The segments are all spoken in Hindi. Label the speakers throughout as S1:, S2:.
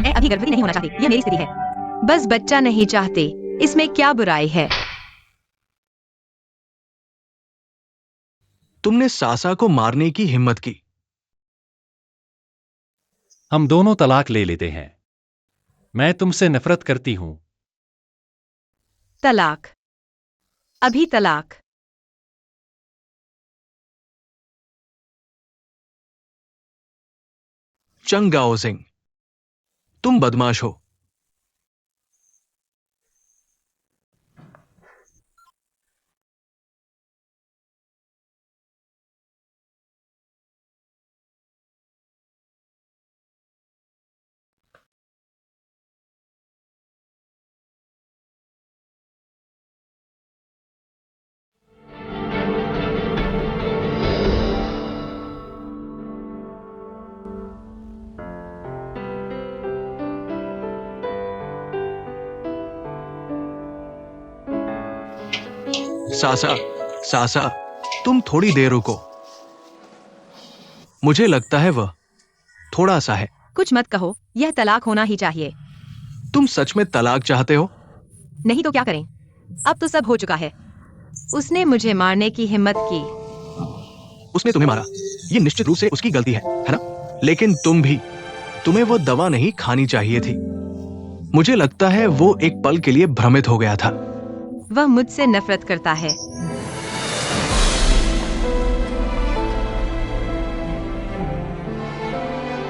S1: मैं अभी गर्भवती नहीं होना चाहती, यह मेरी स्थिति है। बस बच्चा नहीं चाहते, इसमें क्या बुराई है?
S2: तुमने सासा को मारने की हिम्मत की।
S3: हम दोनों तलाक ले लेते हैं। मैं तुमसे नफरत करती हूं।
S1: तलाक? अभी तलाक?
S2: चंगाओ सिंह, तुम बदमाश हो। सासा, सासा, तुम थोड़ी देर रुको। मुझे लगता है वह थोड़ा सा है।
S1: कुछ मत कहो, यह तलाक होना ही चाहिए।
S2: तुम सच में तलाक चाहते हो?
S1: नहीं तो क्या करें? अब तो सब हो चुका है। उसने मुझे मारने की हिम्मत की।
S2: उसने तुम्हें मारा, ये निश्चित रूप से उसकी गलती है ना? लेकिन तुम भी, तुम्हें वो दवा नहीं खानी चाहिए थी। मुझे लगता है वो एक पल के लिए भ्रमित हो गया था।
S1: वह मुझसे नफरत करता है।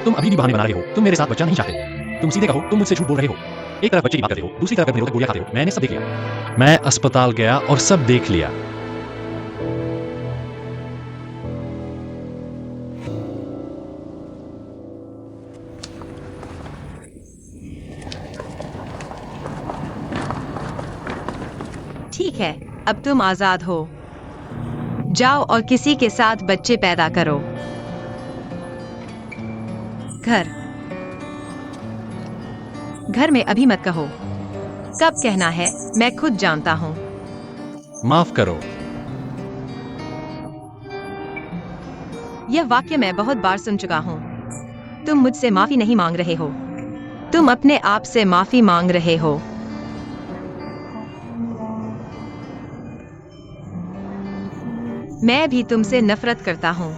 S3: तुम अभी भी बहाने बना रहे हो। तुम मेरे साथ बच्चा नहीं चाहते। तुम सीधे कहो, तुम मुझसे झूठ बोल रहे हो। एक तरफ बच्चे की बात करते हो, दूसरी तरफ निरोधक गोलियां खाते हो। मैंने सब देख लिया। मैं अस्पताल गया और सब देख लिया।
S1: ठीक है, अब तुम आजाद हो। जाओ और किसी के साथ बच्चे पैदा करो। घर में अभी मत कहो। कब कहना है मैं खुद जानता हूँ।
S3: माफ करो।
S1: यह वाक्य मैं बहुत बार सुन चुका हूँ। तुम मुझसे माफी नहीं मांग रहे हो, तुम अपने आप से माफी मांग रहे हो। मैं भी तुमसे नफरत करता हूँ।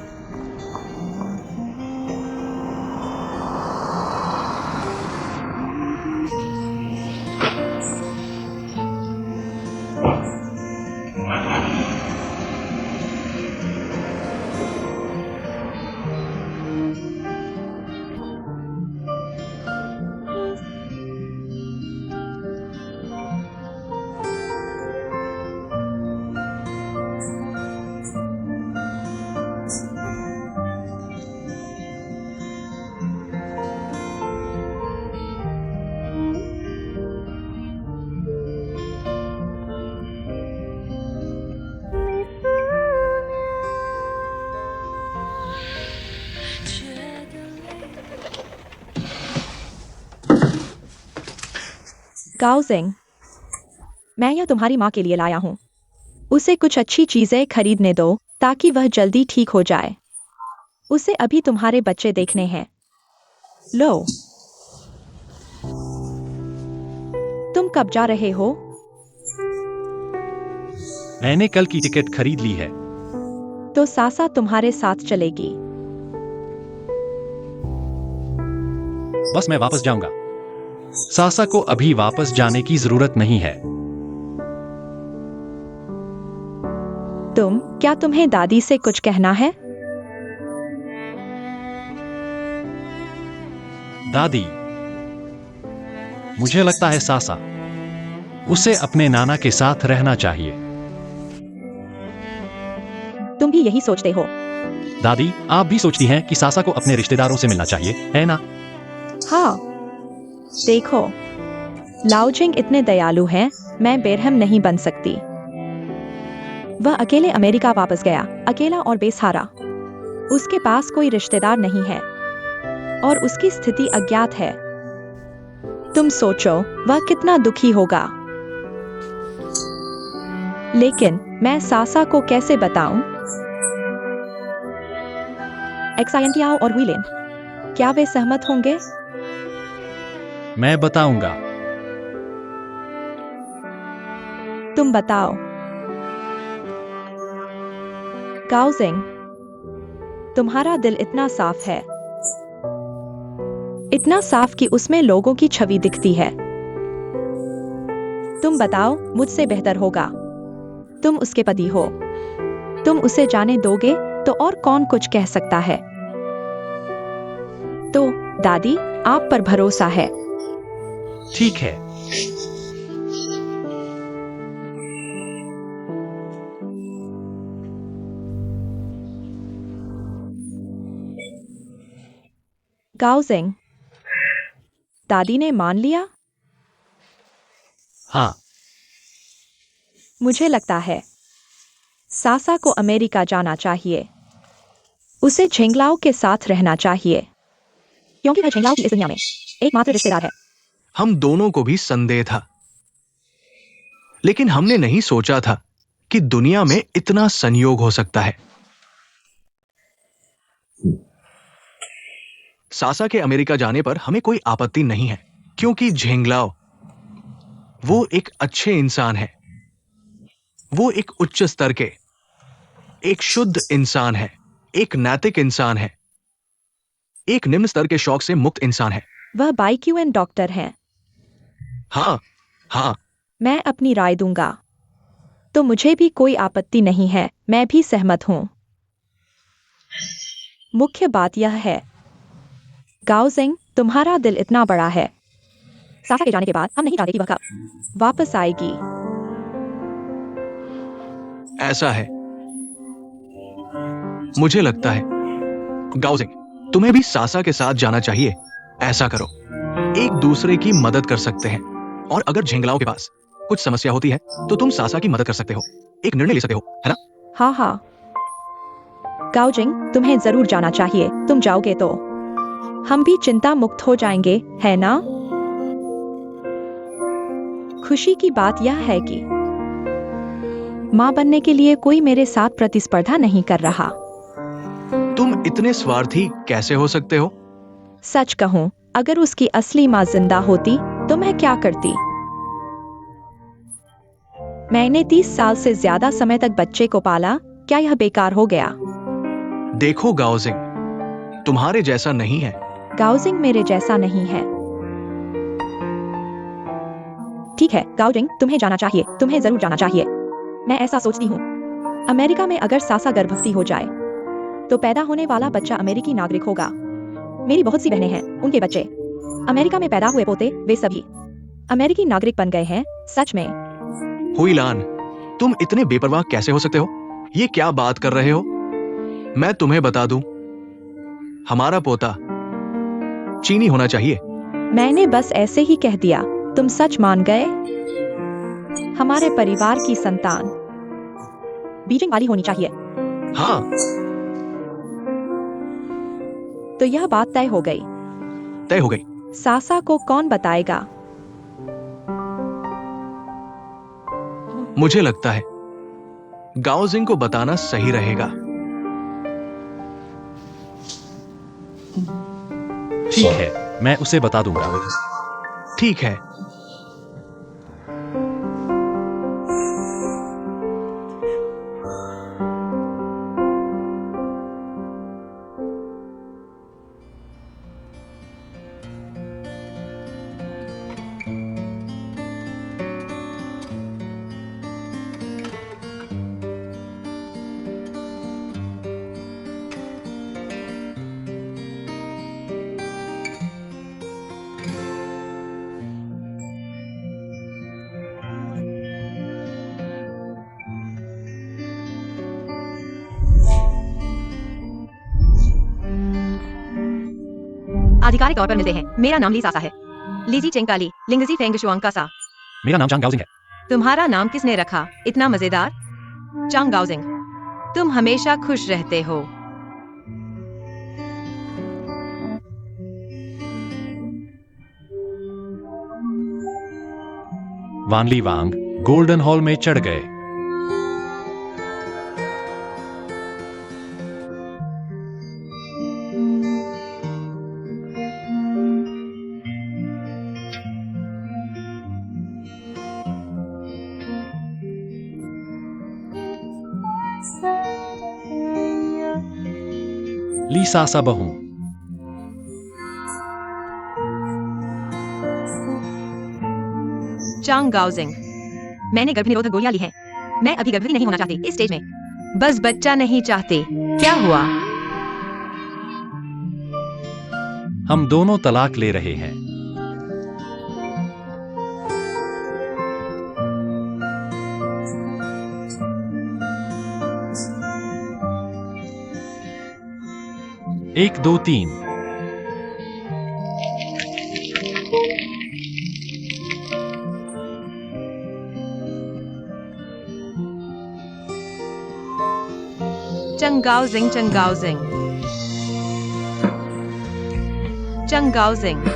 S4: गाओ सिंह, मैं यह तुम्हारी माँ के लिए लाया हूँ। उसे कुछ अच्छी चीजें खरीदने दो ताकि वह जल्दी ठीक हो जाए। उसे अभी तुम्हारे बच्चे देखने हैं। लो। तुम कब जा रहे हो?
S3: मैंने कल की टिकट खरीद ली है।
S4: तो सासा तुम्हारे साथ चलेगी।
S3: बस मैं वापस जाऊंगा। सासा को अभी वापस जाने की जरूरत नहीं है।
S4: क्या तुम्हें दादी से कुछ कहना है?
S3: दादी, मुझे लगता है सासा, उसे अपने नाना के साथ रहना चाहिए।
S4: तुम भी यही सोचते हो?
S3: दादी, आप भी सोचती हैं कि सासा को अपने रिश्तेदारों से मिलना चाहिए, है ना?
S4: हाँ। देखो, लाओजिंग इतने दयालु हैं, मैं बेरहम नहीं बन सकती। वह अकेले अमेरिका वापस गया, अकेला और बेसहारा। उसके पास कोई रिश्तेदार नहीं है और उसकी स्थिति अज्ञात है। तुम सोचो वह कितना दुखी होगा। लेकिन मैं सासा को कैसे बताऊं? एक्सायंतियाओ और हुईलेन, क्या वे सहमत होंगे?
S3: मैं बताऊंगा।
S4: तुम बताओ। गाओजिंग, तुम्हारा दिल इतना साफ है, इतना साफ कि उसमें लोगों की छवि दिखती है। तुम बताओ, मुझसे बेहतर होगा। तुम उसके पति हो, तुम उसे जाने दोगे तो और कौन कुछ कह सकता है। तो दादी, आप पर भरोसा है।
S3: ठीक है।
S4: गाओजिंग, दादी ने मान लिया।
S3: हाँ।
S4: मुझे लगता है सासा को अमेरिका जाना चाहिए। उसे झेंगलाओ के साथ रहना चाहिए, क्योंकि वह झेंगलाओ की इस दुनिया में एकमात्र रिश्तेदार है।
S2: हम दोनों को भी संदेह था, लेकिन हमने नहीं सोचा था कि दुनिया में इतना संयोग हो सकता है। सासा के अमेरिका जाने पर हमें कोई आपत्ति नहीं है, क्योंकि झेंगलाओ वो एक अच्छे इंसान है। वो एक उच्च स्तर के, एक शुद्ध इंसान है, एक नैतिक इंसान है, एक निम्न स्तर के शौक से मुक्त इंसान है।
S4: वह बाईक्यूएन डॉक्टर हैं।
S2: हाँ हाँ।
S4: मैं अपनी राय दूंगा, तो मुझे भी कोई आपत्ति नहीं है। मैं भी सहमत हूं। मुख्य बात यह है, गाओजिंग, तुम्हारा दिल इतना बड़ा है। सासा के जाने के बाद हम नहीं जानते कि वह कब वापस आएगी।
S2: ऐसा है, मुझे लगता है गाओजिंग, तुम्हें भी सासा के साथ जाना चाहिए। ऐसा करो, एक दूसरे की मदद कर सकते हैं, और अगर झेंगलाओं के पास कुछ समस्या होती है तो तुम सासा की मदद कर सकते हो, एक निर्णय ले सकते हो, है ना?
S4: हाँ हाँ, गाओजिंग, तुम्हें जरूर जाना चाहिए। तुम जाओगे तो हम भी चिंता मुक्त हो जाएंगे, है ना? खुशी की बात यह है कि मां बनने के लिए कोई मेरे साथ प्रतिस्पर्धा नहीं कर रहा।
S2: तुम इतने स्वार्थी कैसे हो सकते हो?
S4: सच कहूं, अगर उसकी असली मां जिंदा होती तो मैं क्या करती? मैंने 30 साल से ज्यादा समय तक बच्चे को पाला, क्या यह बेकार हो गया?
S2: देखो गाओजिंग, तुम्हारे जैसा नहीं है।
S4: गाओजिंग मेरे जैसा नहीं है। ठीक है गाओजिंग, तुम्हें जाना चाहिए, तुम्हें जरूर जाना चाहिए। मैं ऐसा सोचती हूँ, अमेरिका में अगर सासा गर्भवती हो जाए तो पैदा होने वाला बच्चा अमेरिकी नागरिक होगा। मेरी बहुत सी बहनें हैं, उनके बच्चे अमेरिका में पैदा हुए पोते, वे सभी अमेरिकी नागरिक बन गए हैं। सच में।
S2: हुईलान, तुम इतने बेपरवाह कैसे हो सकते हो? ये क्या बात कर रहे हो? मैं तुम्हें बता दूं, हमारा पोता चीनी होना चाहिए।
S4: मैंने बस ऐसे ही कह दिया, तुम सच मान गए? हमारे परिवार की संतान बीजिंग वाली होनी चाहिए।
S2: हाँ।
S4: तो यह बात तय हो गई।
S2: तय हो गई।
S4: सासा को कौन बताएगा?
S2: मुझे लगता है गाओजिंग को बताना सही रहेगा।
S3: ठीक है, मैं उसे बता दूंगा।
S2: ठीक है।
S1: आधिकारिक तौर पर मिलते हैं। मेरा नाम ली सासा है। लीजी चेंकाली लिंगजी फेंग शुआंग सा।
S3: मेरा नाम चांग गाओजिंग है।
S1: तुम्हारा नाम किसने रखा? इतना मजेदार। चांग गाओजिंग, तुम हमेशा खुश रहते हो।
S3: वानली वांग गोल्डन हॉल में चढ़ गए। Lisa sa bahung.
S1: चांग गाओजिंग, मैंने गर्भ निरोधक गोलियां ली हैं। मैं अभी गर्भवती नहीं होना चाहती इस स्टेज में। बस बच्चा नहीं चाहते। क्या हुआ?
S3: हम दोनों तलाक ले रहे हैं। एक दो तीन।
S1: चंगाओजिंग, चंगाओजिंग, चंगाओजिंग।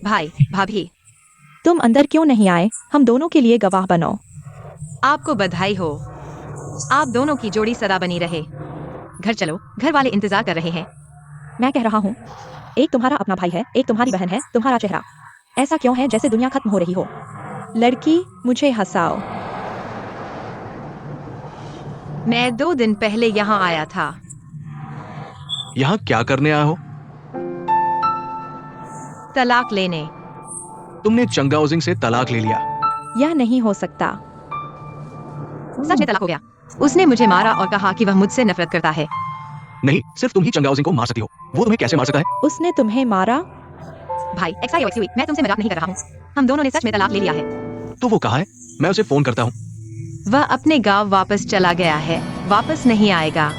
S1: भाई, भाभी,
S4: तुम अंदर क्यों नहीं आए? हम दोनों के लिए गवाह बनो।
S1: आपको बधाई हो। आप दोनों की जोड़ी सदा बनी रहे। घर चलो, घर वाले इंतजार कर रहे हैं।
S4: मैं कह रहा हूँ, एक तुम्हारा अपना भाई है, एक तुम्हारी बहन है। तुम्हारा चेहरा ऐसा क्यों है जैसे दुनिया खत्म हो रही हो? लड़की, मुझे हंसाओ।
S1: मैं 2 दिन पहले यहाँ आया था।
S2: यहाँ क्या करने आए हो?
S1: तलाक लेने।
S2: तुमने चंगाओजिंग से तलाक ले लिया?
S4: यह नहीं हो सकता।
S1: सच में तलाक हो गया। उसने मुझे मारा और कहा कि वह मुझसे नफरत करता है।
S2: नहीं, सिर्फ तुम ही चंगाओजिंग को मार सकती हो। वो तुम्हें कैसे मार सकता है?
S4: उसने तुम्हें मारा?
S1: भाई, XYOXUE, मैं तुमसे मजाक नहीं कर रहा हूँ। हम दोनों ने सच में तलाक ले लिया है।
S2: तो वो कहाँ है? मैं उसे फोन करता हूँ।
S1: वह अपने गांव वापस चला गया है। वापस नहीं आएगा।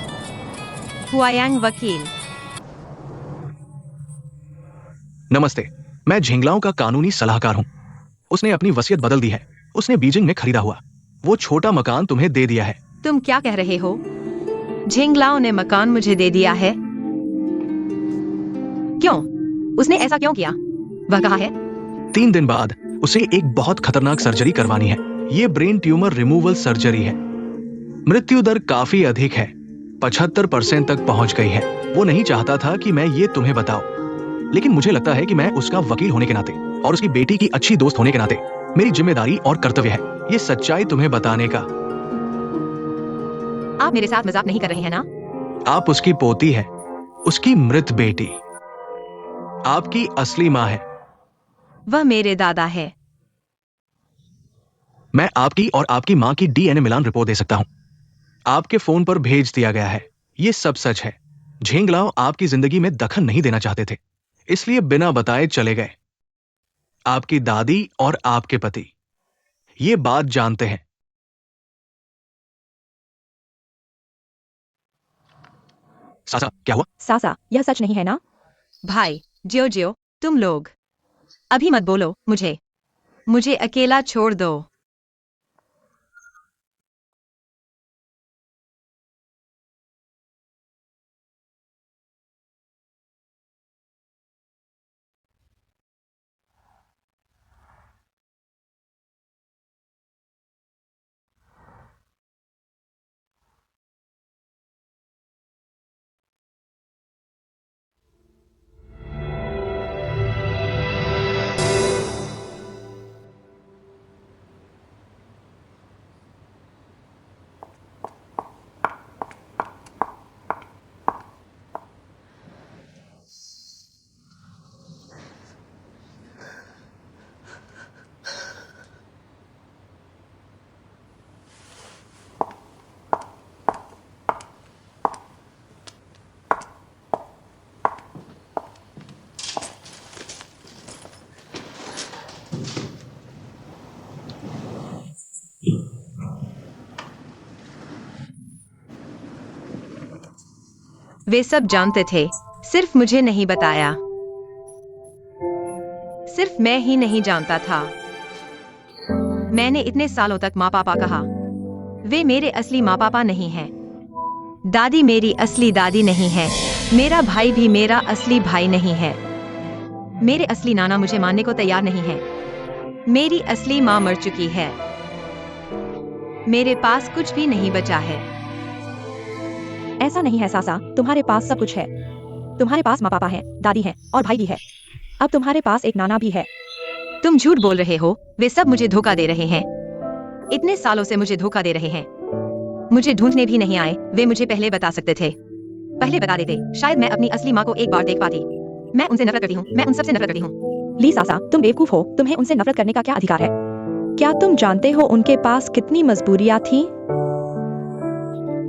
S1: हुआयांग वकील।
S2: नमस्ते, मैं झिंगलाओं का कानूनी सलाहकार हूँ। उसने अपनी वसीयत बदल दी है। उसने बीजिंग में खरीदा हुआ वो छोटा मकान तुम्हें दे दिया है।
S1: तुम क्या कह रहे हो? झिंगलाओ ने मकान मुझे दे दिया है? क्यों? उसने ऐसा क्यों किया? वह कहाँ है?
S2: 3 दिन बाद उसे एक बहुत खतरनाक सर्जरी करवानी है। ये ब्रेन ट्यूमर रिमूवल सर्जरी है। मृत्यु दर काफी अधिक है, 75% तक पहुंच गई है। वो नहीं चाहता था कि मैं ये तुम्हें बताऊं, लेकिन मुझे लगता है कि मैं उसका वकील होने के नाते और उसकी बेटी की अच्छी दोस्त होने के नाते मेरी जिम्मेदारी और कर्तव्य है ये सच्चाई तुम्हें बताने का।
S1: आप मेरे साथ मजाक नहीं कर रहे हैं ना?
S2: आप उसकी पोती है, उसकी मृत बेटी। आपकी असली माँ है।
S1: वह मेरे दादा है।
S2: मैं आपकी और आपकी माँ की DNA मिलान रिपोर्ट दे सकता हूँ। आपके फोन पर भेज दिया गया है। ये सब सच है। झिंगलाओ आपकी जिंदगी में दखल नहीं देना चाहते थे, इसलिए बिना बताए चले गए। आपकी दादी और आपके पति ये बात जानते हैं। सासा, क्या हुआ?
S4: सासा, यह सच नहीं है ना?
S1: भाई, जियो जियो, तुम लोग अभी मत बोलो। मुझे अकेला छोड़ दो। वे सब जानते थे, सिर्फ मुझे नहीं बताया। सिर्फ मैं ही नहीं जानता था। मैंने इतने सालों तक माँ पापा कहा, वे मेरे असली माँ पापा नहीं हैं। दादी मेरी असली दादी नहीं है। मेरा भाई भी मेरा असली भाई नहीं है। मेरे असली नाना मुझे मानने को तैयार नहीं है। मेरी असली माँ मर चुकी है। मेरे पास कुछ भी नहीं बचा है।
S4: ऐसा नहीं है सासा, तुम्हारे पास सब कुछ है। तुम्हारे पास माँ पापा है, दादी है और भाई भी है। अब तुम्हारे पास एक नाना भी है।
S1: तुम झूठ बोल रहे हो। वे सब मुझे धोखा दे रहे हैं। इतने सालों से मुझे धोखा दे रहे हैं। मुझे ढूंढने भी नहीं आए। वे मुझे पहले बता सकते थे। पहले बता देते, शायद मैं अपनी असली माँ को एक बार देख पाती। मैं उनसे नफरत करती हूँ। मैं उन सबसे नफरत करती हूँ।
S4: ली सासा, तुम बेवकूफ हो। तुम्हें उनसे नफरत करने का क्या अधिकार है? क्या तुम जानते हो उनके पास कितनी मजबूरियां थी?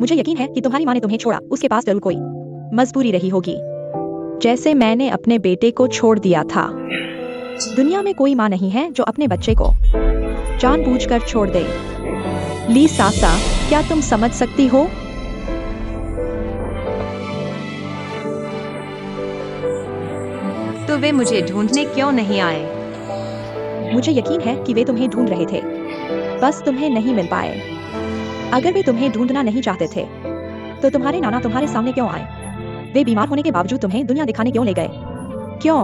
S4: मुझे यकीन है कि तुम्हारी माँ ने तुम्हें छोड़ा, उसके पास जरूर कोई मजबूरी रही होगी, जैसे मैंने अपने बेटे को छोड़ दिया था। दुनिया में कोई माँ नहीं है जो अपने बच्चे को जानबूझकर छोड़ दे। ली सासा, क्या तुम समझ सकती हो?
S1: तो वे मुझे ढूंढने क्यों नहीं आए?
S4: मुझे यकीन है कि वे तुम्हें ढूंढ रहे थे, बस तुम्हें नहीं मिल पाए। अगर वे तुम्हें ढूंढना नहीं चाहते थे तो तुम्हारे नाना तुम्हारे सामने क्यों आए? वे बीमार होने के बावजूद तुम्हें दुनिया दिखाने क्यों ले गए? क्यों?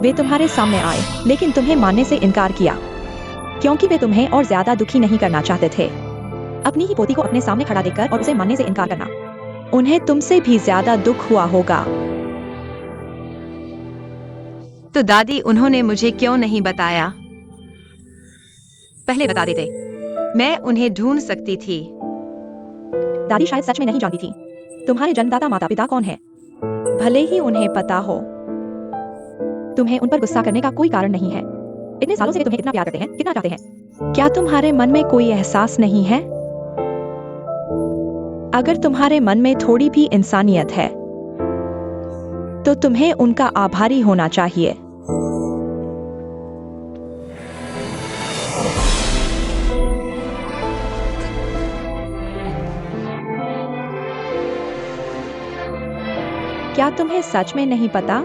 S4: वे तुम्हारे सामने आए लेकिन तुम्हें मानने से इनकार किया, क्योंकि वे तुम्हें और ज्यादा दुखी नहीं करना चाहते थे। अपनी ही पोती को अपने सामने खड़ा देखकर और उसे मानने से इनकार करना, उन्हें तुमसे भी ज्यादा दुख हुआ होगा।
S1: तो दादी, उन्होंने मुझे क्यों नहीं बताया? पहले बता देते, मैं उन्हें ढूंढ सकती थी।
S4: दादी शायद सच में नहीं जानती थी तुम्हारे जन्मदाता माता पिता कौन है, भले ही उन्हें पता हो। तुम्हें उन पर गुस्सा करने का कोई कारण नहीं है। इतने सालों से वे तुम्हें इतना प्यार करते हैं, कितना चाहते हैं। क्या तुम्हारे मन में कोई एहसास नहीं है? अगर तुम्हारे मन में थोड़ी भी इंसानियत है तो तुम्हें उनका आभारी होना चाहिए। क्या तुम्हें सच में नहीं पता?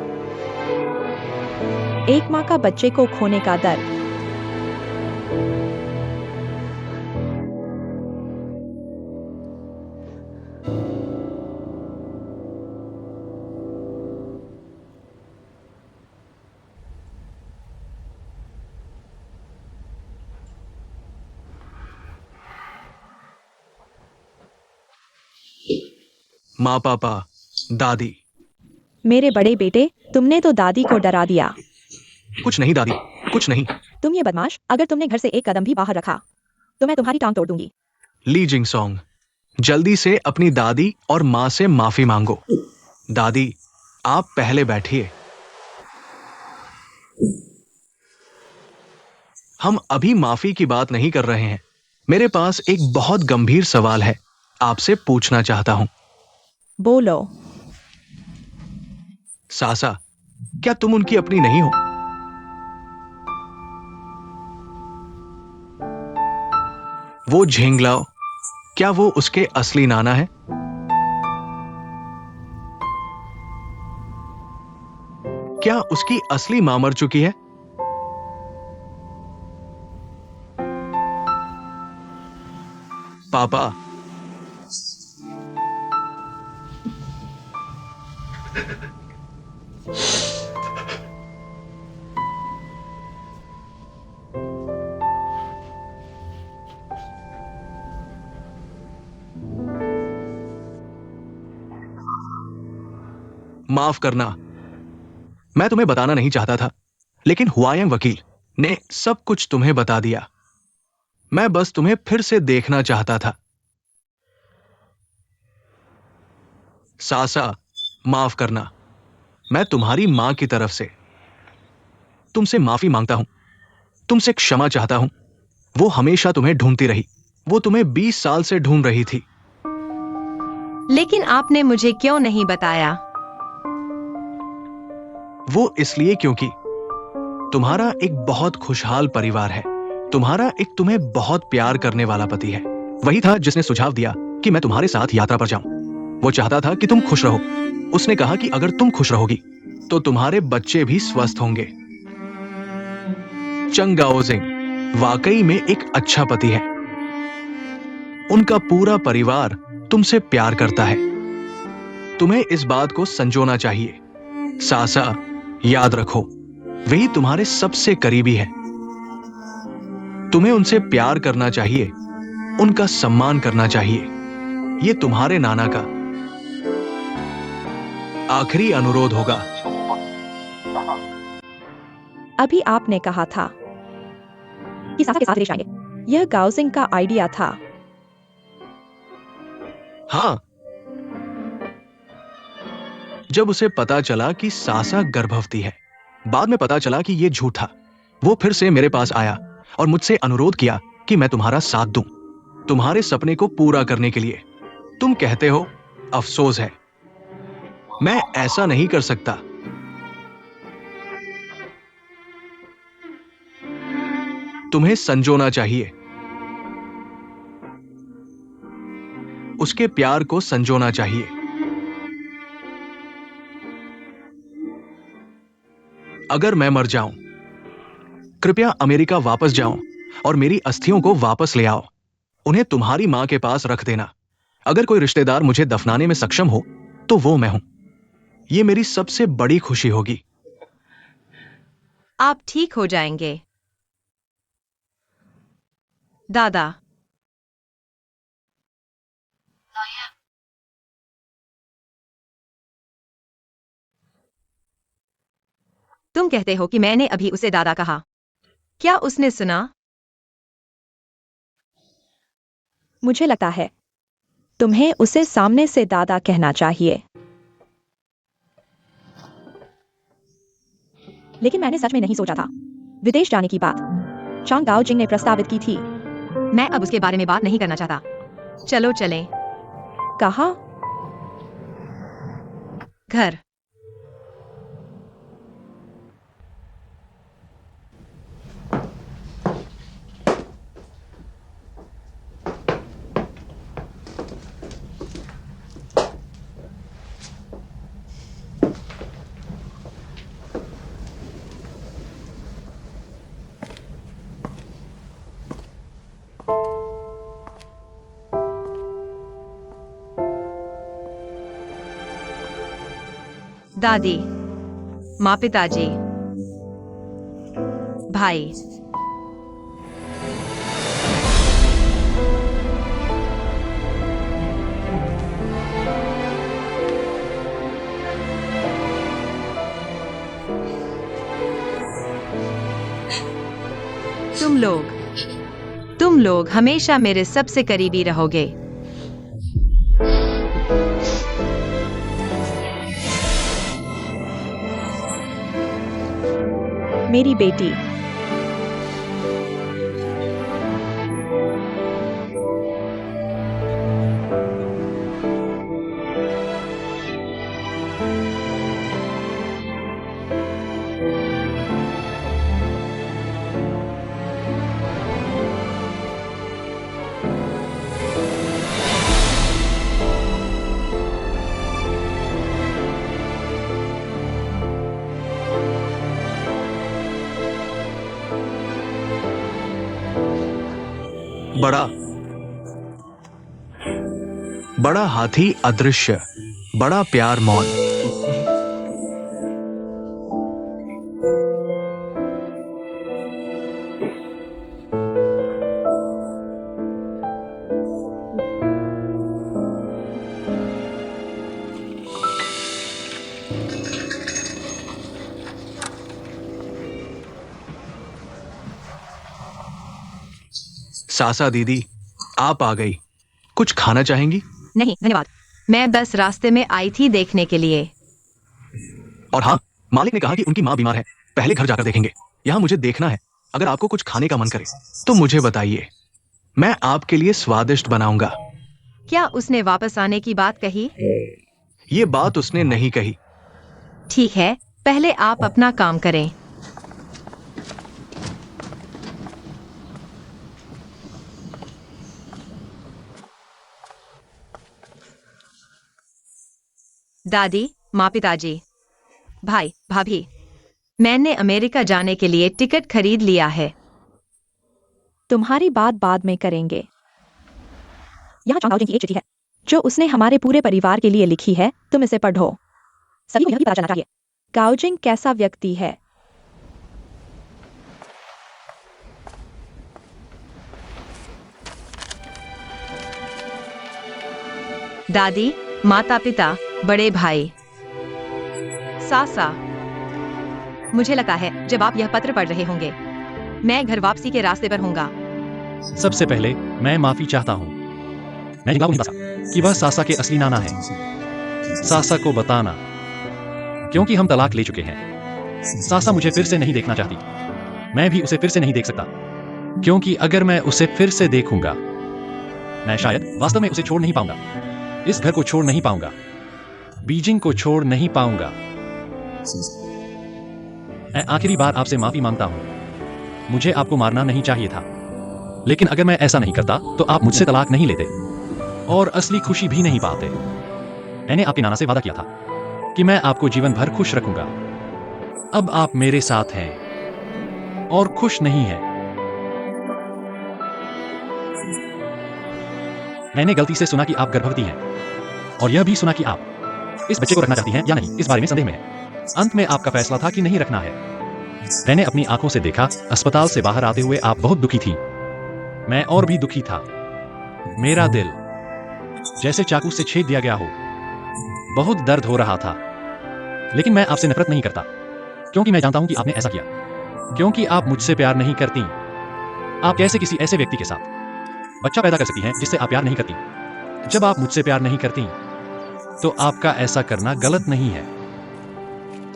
S4: एक माँ का बच्चे को खोने का दर्द।
S2: माँ पापा, दादी।
S4: मेरे बड़े बेटे, तुमने तो दादी को डरा दिया।
S2: कुछ नहीं दादी, कुछ नहीं।
S4: तुम ये बदमाश, अगर तुमने घर से एक कदम भी बाहर रखा तो मैं तुम्हारी टांग तोड़ दूंगी।
S2: ली जिंगसोंग, जल्दी से अपनी दादी और माँ से माफी मांगो। दादी, आप पहले बैठिए। हम अभी माफी की बात नहीं कर रहे हैं। मेरे पास एक बहुत गंभीर सवाल है, आपसे पूछना चाहता हूं।
S4: बोलो।
S2: सासा, क्या तुम उनकी अपनी नहीं हो? वो झेंगलाओ, क्या वो उसके असली नाना है? क्या उसकी असली मां मर चुकी है? पापा, माफ करना, मैं तुम्हें बताना नहीं चाहता था, लेकिन हुआयंग वकील ने सब कुछ तुम्हें बता दिया। मैं बस तुम्हें फिर से देखना चाहता था। सासा, माफ करना, मैं तुम्हारी मां की तरफ से तुमसे माफी मांगता हूं, तुमसे क्षमा चाहता हूं। वो हमेशा तुम्हें ढूंढती रही, वो तुम्हें 20 साल से ढूंढ रही थी।
S1: लेकिन आपने मुझे क्यों नहीं बताया?
S2: वो इसलिए क्योंकि तुम्हारा एक बहुत खुशहाल परिवार है। तुम्हारा एक तुम्हें बहुत प्यार करने वाला पति है। वही था जिसने सुझाव दिया कि मैं तुम्हारे साथ यात्रा पर जाऊं। वो चाहता था कि तुम खुश रहो। उसने कहा कि अगर तुम खुश रहोगी तो तुम्हारे बच्चे भी स्वस्थ होंगे। चंग गाओजिंग वाकई में एक अच्छा पति है। उनका पूरा परिवार तुमसे प्यार करता है। तुम्हें इस बात को संजोना चाहिए। सासा, याद रखो, वही तुम्हारे सबसे करीबी है। तुम्हें उनसे प्यार करना चाहिए, उनका सम्मान करना चाहिए। ये तुम्हारे नाना का आखिरी अनुरोध होगा।
S4: अभी आपने कहा था कि सासा के साथ विदेश जाएंगे। यह गाउसिंग का आइडिया था।
S2: हाँ, जब उसे पता चला कि सासा गर्भवती है, बाद में पता चला कि यह झूठ था। वो फिर से मेरे पास आया और मुझसे अनुरोध किया कि मैं तुम्हारा साथ दूं, तुम्हारे सपने को पूरा करने के लिए। तुम कहते हो अफसोस है, मैं ऐसा नहीं कर सकता। तुम्हें संजोना चाहिए, उसके प्यार को संजोना चाहिए। अगर मैं मर जाऊं, कृपया अमेरिका वापस जाओ और मेरी अस्थियों को वापस ले आओ। उन्हें तुम्हारी मां के पास रख देना। अगर कोई रिश्तेदार मुझे दफनाने में सक्षम हो तो वो मैं हूं। ये मेरी सबसे बड़ी खुशी होगी।
S1: आप ठीक हो जाएंगे। दादा, तुम कहते हो कि मैंने अभी उसे दादा कहा। क्या उसने सुना?
S4: मुझे लगता है तुम्हें उसे सामने से दादा कहना चाहिए। लेकिन मैंने सच में नहीं सोचा था विदेश जाने की बात चांग गाओजिंग ने प्रस्तावित की थी।
S1: मैं अब उसके बारे में बात नहीं करना चाहता। चलो चलें।
S4: कहा
S1: घर। दादी, माँ, पिताजी, भाई। तुम लोग हमेशा मेरे सबसे करीबी रहोगे।
S4: मेरी बेटी।
S2: बड़ा बड़ा हाथी अदृश्य, बड़ा प्यार मौन। सासा दीदी, आप आ गई। कुछ खाना चाहेंगी?
S1: नहीं धन्यवाद, मैं बस रास्ते में आई थी देखने के लिए।
S2: और हाँ, मालिक ने कहा कि उनकी माँ बीमार है, पहले घर जाकर देखेंगे। यहाँ मुझे देखना है। अगर आपको कुछ खाने का मन करे तो मुझे बताइए, मैं आपके लिए स्वादिष्ट बनाऊंगा।
S1: क्या उसने वापस आने की बात कही?
S2: ये बात उसने नहीं कही।
S1: ठीक है, पहले आप अपना काम करें। दादी, माँ, पिताजी, भाई भाभी, मैंने अमेरिका जाने के लिए टिकट खरीद लिया है।
S4: तुम्हारी बात बाद में करेंगे। यहाँ चंग गाओजिंग की एक चिट्ठी है जो उसने हमारे पूरे परिवार के लिए लिखी है। तुम इसे पढ़ो। सभी को यह भी पता चलना चाहिए गाओजिंग कैसा व्यक्ति है।
S1: दादी, माता पिता, बड़े भाई, सासा, मुझे लगा है जब आप यह पत्र पढ़ रहे होंगे मैं घर वापसी के रास्ते पर होऊंगा।
S3: सबसे पहले मैं माफी चाहता हूँ। मैं जिंगा नहीं बता कि वह सासा के असली नाना है। सासा को बताना, क्योंकि हम तलाक ले चुके हैं। सासा मुझे फिर से नहीं देखना चाहती। मैं भी उसे फिर से नहीं देख सकता, क्योंकि अगर मैं उसे फिर से देखूंगा मैं शायद वास्तव में उसे छोड़ नहीं पाऊंगा। इस घर को छोड़ नहीं पाऊंगा, बीजिंग को छोड़ नहीं पाऊंगा। मैं आखिरी बार आपसे माफी मांगता हूं। मुझे आपको मारना नहीं चाहिए था, लेकिन अगर मैं ऐसा नहीं करता तो आप मुझसे तलाक नहीं लेते और असली खुशी भी नहीं पाते। मैंने आपके नाना से वादा किया था कि मैं आपको जीवन भर खुश रखूंगा। अब आप मेरे साथ हैं और खुश नहीं हैं। मैंने गलती से सुना कि आप गर्भवती हैं और यह भी सुना कि आप इस बच्चे को रखना चाहती हैं या नहीं, इस बारे में संदेह में है। अंत में आपका फैसला था कि नहीं रखना है। मैंने अपनी आंखों से देखा अस्पताल से बाहर आते हुए आप बहुत दुखी थी। मैं और भी दुखी था। मेरा दिल जैसे चाकू से छेद दिया गया हो। बहुत दर्द हो रहा था, लेकिन मैं आपसे नफरत नहीं करता, क्योंकि मैं जानता हूं कि आपने ऐसा किया क्योंकि आप मुझसे प्यार नहीं करती। आप कैसे किसी ऐसे व्यक्ति के साथ बच्चा पैदा कर सकती हैं जिससे आप प्यार नहीं करती? जब आप मुझसे प्यार नहीं करती तो आपका ऐसा करना गलत नहीं है।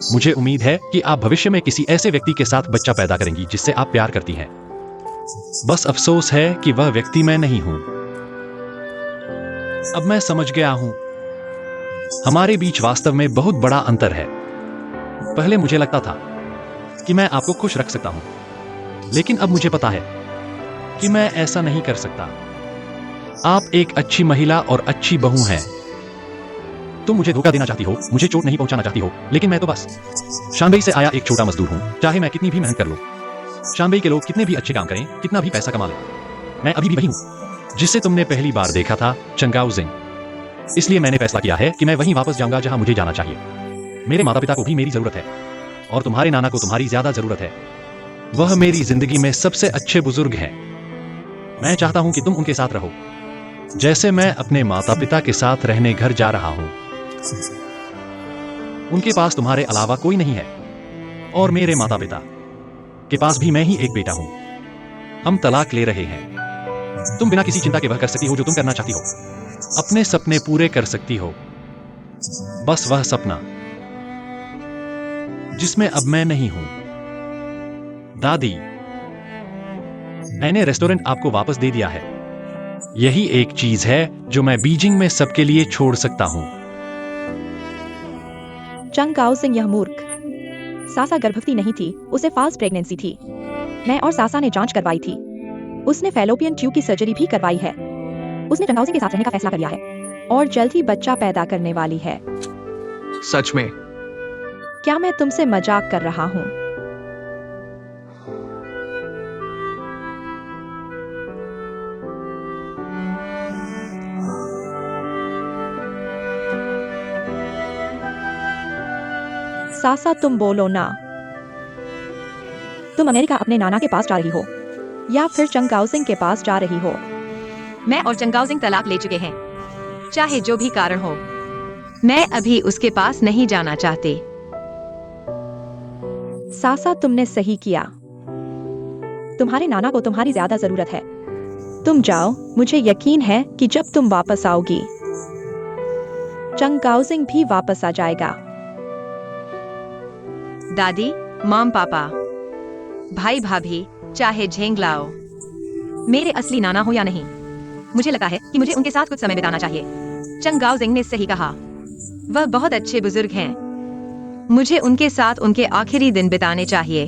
S3: मुझे उम्मीद है कि आप भविष्य में किसी ऐसे व्यक्ति के साथ बच्चा पैदा करेंगी जिससे आप प्यार करती हैं। बस अफसोस है कि वह व्यक्ति मैं नहीं हूं। अब मैं समझ गया हूं, हमारे बीच वास्तव में बहुत बड़ा अंतर है। पहले मुझे लगता था कि मैं आपको खुश रख सकता हूं, लेकिन अब मुझे पता है कि मैं ऐसा नहीं कर सकता। आप एक अच्छी महिला और अच्छी बहू हैं। तुम मुझे धोखा देना चाहती हो, मुझे चोट नहीं पहुंचाना चाहती हो, लेकिन मैं तो बस शांबई से आया एक छोटा मजदूर हूं। चाहे मैं कितनी भी मेहनत कर लूं, शांबई के लोग कितने भी अच्छे काम करें, कितना भी पैसा कमा लें, मैं अभी भी वही हूं जिसे तुमने पहली बार देखा था, चंगाओजिंग। इसलिए मैंने फैसला किया है कि मैं वहीं वापस जाऊंगा जहां मुझे जाना चाहिए। मेरे माता पिता को भी मेरी जरूरत है और तुम्हारे नाना को तुम्हारी ज्यादा जरूरत है। वह मेरी जिंदगी में सबसे अच्छे बुजुर्ग हैं। मैं चाहता हूं कि तुम उनके साथ रहो जैसे मैं अपने माता पिता के साथ रहने घर जा रहा हूं। उनके पास तुम्हारे अलावा कोई नहीं है और मेरे माता पिता के पास भी मैं ही एक बेटा हूं। हम तलाक ले रहे हैं। तुम बिना किसी चिंता के वह कर सकती हो जो तुम करना चाहती हो। अपने सपने पूरे कर सकती हो, बस वह सपना जिसमें अब मैं नहीं हूं। दादी, मैंने रेस्टोरेंट आपको वापस दे दिया है। यही एक चीज है जो मैं बीजिंग में सबके लिए छोड़ सकता हूं।
S4: चंग गाओजिंग यह मूर्ख। सासा गर्भवती नहीं थी, उसे फाल्स प्रेगनेंसी थी। मैं और सासा ने जांच करवाई थी। उसने फैलोपियन ट्यूब की सर्जरी भी करवाई है। उसने चंग गाओजिंग के साथ रहने का फैसला कर लिया है और जल्द ही बच्चा पैदा करने वाली है।
S2: सच में?
S4: क्या मैं तुमसे मजाक कर रहा हूं? सासा, तुम बोलो ना। तुम अमेरिका अपने नाना के पास जा रही हो या फिर चंग गाओजिंग के पास जा रही हो?
S1: मैं और चंगाओजिंग तलाक ले चुके हैं, चाहे जो भी कारण हो। मैं अभी उसके पास नहीं जाना चाहती।
S4: सासा, तुमने सही किया। तुम्हारे नाना को तुम्हारी ज्यादा जरूरत है। तुम जाओ, मुझे यकीन है कि जब तुम वापस आओगी चंग गाओजिंग भी वापस आ जाएगा।
S1: दादी, मॉम पापा, भाई भाभी, चाहे झेंगलाओ मेरे असली नाना हो या नहीं, मुझे लगा है कि मुझे उनके साथ कुछ समय बिताना चाहिए। चंग गाओजिंग ने सही कहा, वह बहुत अच्छे बुजुर्ग हैं। मुझे उनके साथ उनके आखिरी दिन बिताने चाहिए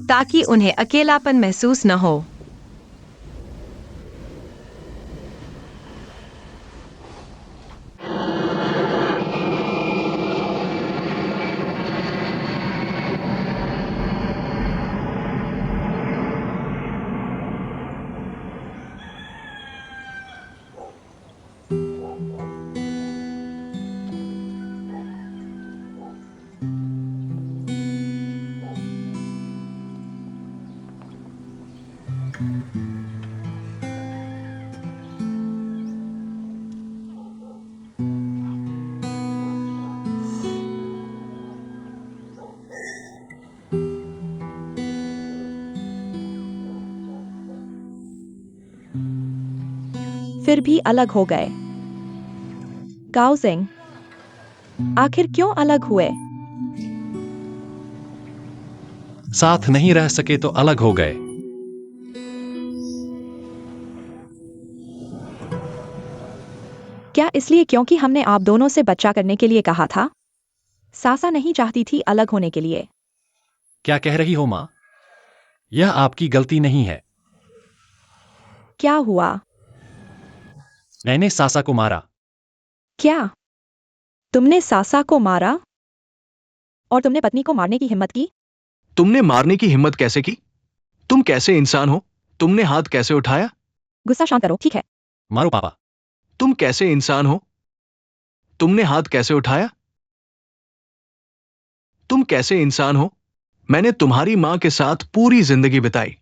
S1: ताकि उन्हें अकेलापन महसूस न हो।
S4: फिर भी अलग हो गए। गाओजिंग, आखिर क्यों अलग हुए?
S3: साथ नहीं रह सके तो अलग हो गए।
S4: क्या इसलिए क्योंकि हमने आप दोनों से बच्चा करने के लिए कहा था? सासा नहीं चाहती थी अलग होने के लिए।
S3: क्या कह रही हो माँ? यह आपकी गलती नहीं है।
S4: क्या हुआ?
S3: मैंने सासा को मारा।
S4: क्या? तुमने सासा को मारा? और तुमने पत्नी को मारने की हिम्मत की?
S2: तुमने मारने की हिम्मत कैसे की? तुम कैसे इंसान हो? तुमने हाथ कैसे उठाया?
S4: गुस्सा शांत करो, ठीक है?
S3: मारो पापा।
S2: तुम कैसे इंसान हो? तुमने हाथ कैसे उठाया? तुम कैसे इंसान हो? मैंने तुम्हारी मां के साथ पूरी जिंदगी बिताई।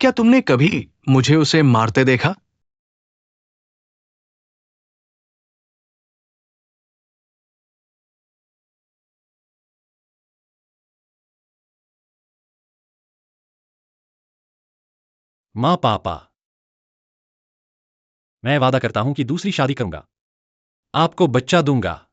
S2: क्या तुमने कभी मुझे उसे मारते देखा?
S3: माँ पापा, मैं वादा करता हूं कि दूसरी शादी करूंगा। आपको बच्चा दूंगा।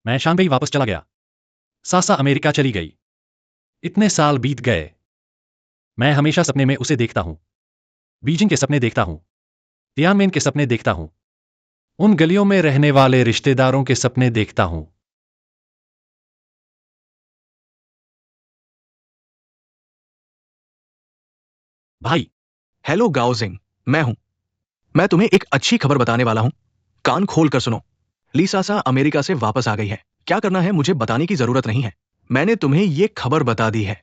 S3: मैं शांघाई वापस चला गया। सासा अमेरिका चली गई। इतने साल बीत गए। मैं हमेशा सपने में उसे देखता हूं। बीजिंग के सपने देखता हूं। तियानमेन के सपने देखता हूं। उन गलियों में रहने वाले रिश्तेदारों के सपने देखता हूं। भाई,
S2: हेलो गाओजिंग, मैं हूं। मैं तुम्हें एक अच्छी खबर बताने वाला हूं। कान खोल कर सुनो। लीसासा अमेरिका से वापस आ गई है। क्या करना है मुझे बताने की जरूरत नहीं है। मैंने तुम्हें ये खबर बता दी है।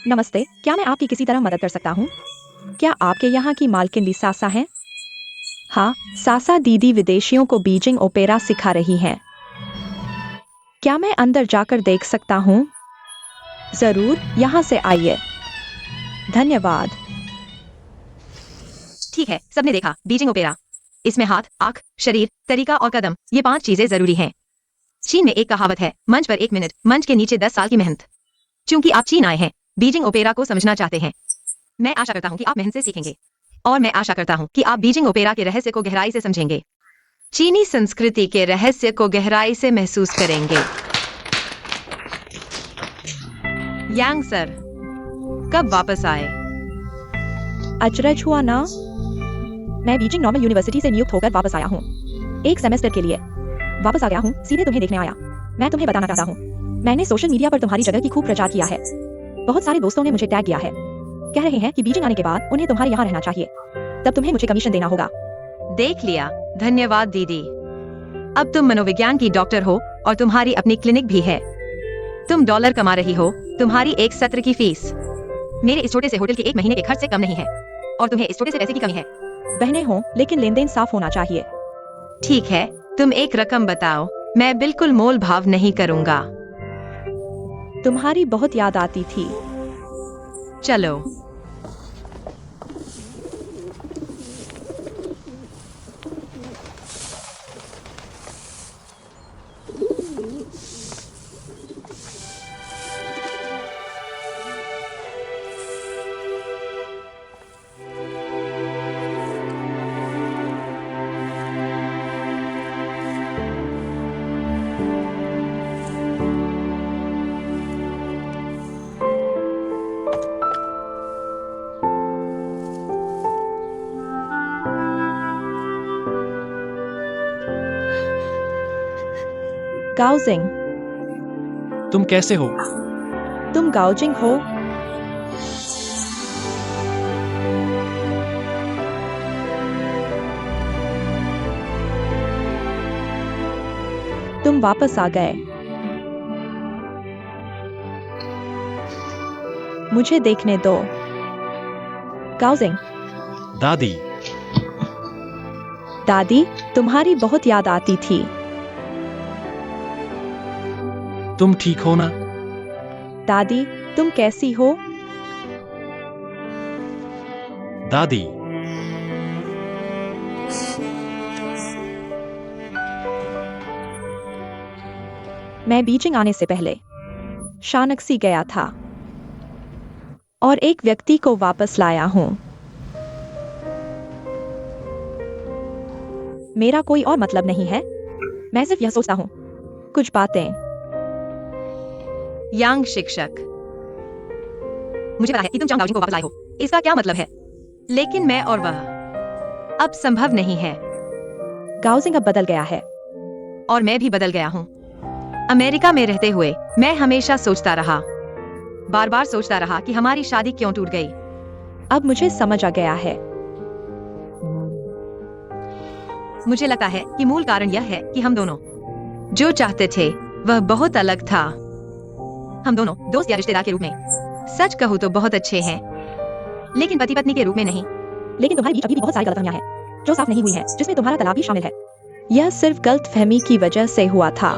S4: नमस्ते, क्या मैं आपकी किसी तरह मदद कर सकता हूँ? क्या आपके यहाँ की मालकिन ली सासा है? हाँ, सासा दीदी विदेशियों को बीजिंग ओपेरा सिखा रही हैं। क्या मैं अंदर जाकर देख सकता हूँ? जरूर, यहाँ से आइए। धन्यवाद।
S1: ठीक है, सबने देखा बीजिंग ओपेरा। इसमें हाथ, आंख, शरीर, तरीका और कदम, ये 5 चीजें जरूरी हैं। चीन में एक कहावत है, मंच पर 1 मिनट, मंच के नीचे 10 साल की मेहनत। चूंकि आप चीन आए हैं, बीजिंग ओपेरा को समझना चाहते हैं, मैं आशा करता हूँ कि आप मेहनत से सीखेंगे और मैं आशा करता हूँ कि आप बीजिंग ओपेरा के रहस्य को गहराई से समझेंगे, चीनी संस्कृति के रहस्य को गहराई से महसूस करेंगे। यांग सर कब वापस आए?
S4: अचरज हुआ ना। मैं बीजिंग नॉर्मल यूनिवर्सिटी से नियुक्त होकर वापस आया हूँ, एक सेमेस्टर के लिए वापस आ गया हूँ। सीधे तुम्हें देखने आया। मैं तुम्हें बताना चाहता हूँ, मैंने सोशल मीडिया पर तुम्हारी जगह की खूब प्रचार किया है। बहुत सारे दोस्तों ने मुझे टैग किया है, कह रहे हैं कि बीजिंग आने के बाद उन्हें तुम्हारे यहाँ रहना चाहिए, तब तुम्हें मुझे कमीशन देना होगा।
S1: देख लिया, धन्यवाद दीदी। अब तुम मनोविज्ञान की डॉक्टर हो और तुम्हारी अपनी क्लिनिक भी है। तुम डॉलर कमा रही हो। तुम्हारी एक सत्र की फीस मेरे इस छोटे से होटल के 1 महीने के खर्च से कम नहीं है, और तुम्हें इस छोटे से पैसे की कमी है।
S4: बहनें हो, लेकिन लेन देन साफ होना चाहिए।
S1: ठीक है, तुम एक रकम बताओ, मैं बिल्कुल मोल भाव नहीं करूंगा।
S4: तुम्हारी बहुत याद आती थी।
S1: चलो।
S4: गाउजिंग,
S3: तुम कैसे हो?
S4: तुम गाउजिंग हो? तुम वापस आ गए। मुझे देखने दो। गाउजिंग,
S3: दादी,
S4: दादी, तुम्हारी बहुत याद आती थी।
S3: तुम ठीक हो ना?
S4: दादी, तुम कैसी हो?
S3: दादी,
S4: मैं बीजिंग आने से पहले शानक्सी गया था और एक व्यक्ति को वापस लाया हूं। मेरा कोई और मतलब नहीं है, मैं सिर्फ यह सोचता हूं कुछ बातें।
S1: यांग शिक्षक, मुझे पता है कि तुम चांग गाओजिंग को वापस लाए हो। इसका क्या मतलब है? लेकिन मैं और वह अब संभव नहीं है।
S4: गाउजिंग अब बदल गया है।
S1: और मैं भी बदल गया हूँ। अमेरिका में रहते हुए मैं हमेशा सोचता रहा, बार बार सोचता रहा कि हमारी शादी क्यों टूट गई।
S4: अब मुझे समझ आ गया है।
S1: मुझे लगता है कि मूल कारण यह है कि हम दोनों जो चाहते थे वह बहुत अलग था। हम दोनों दोस्त या रिश्तेदार के रूप में सच कहूँ तो बहुत अच्छे हैं, लेकिन पति पत्नी के रूप में नहीं।
S4: लेकिन तुम्हारे बीच अभी भी बहुत सारी गलतफहमियां हैं जो साफ नहीं हुई हैं, जिसमें तुम्हारा तलाक भी शामिल है। यह सिर्फ गलतफहमी की वजह से हुआ था।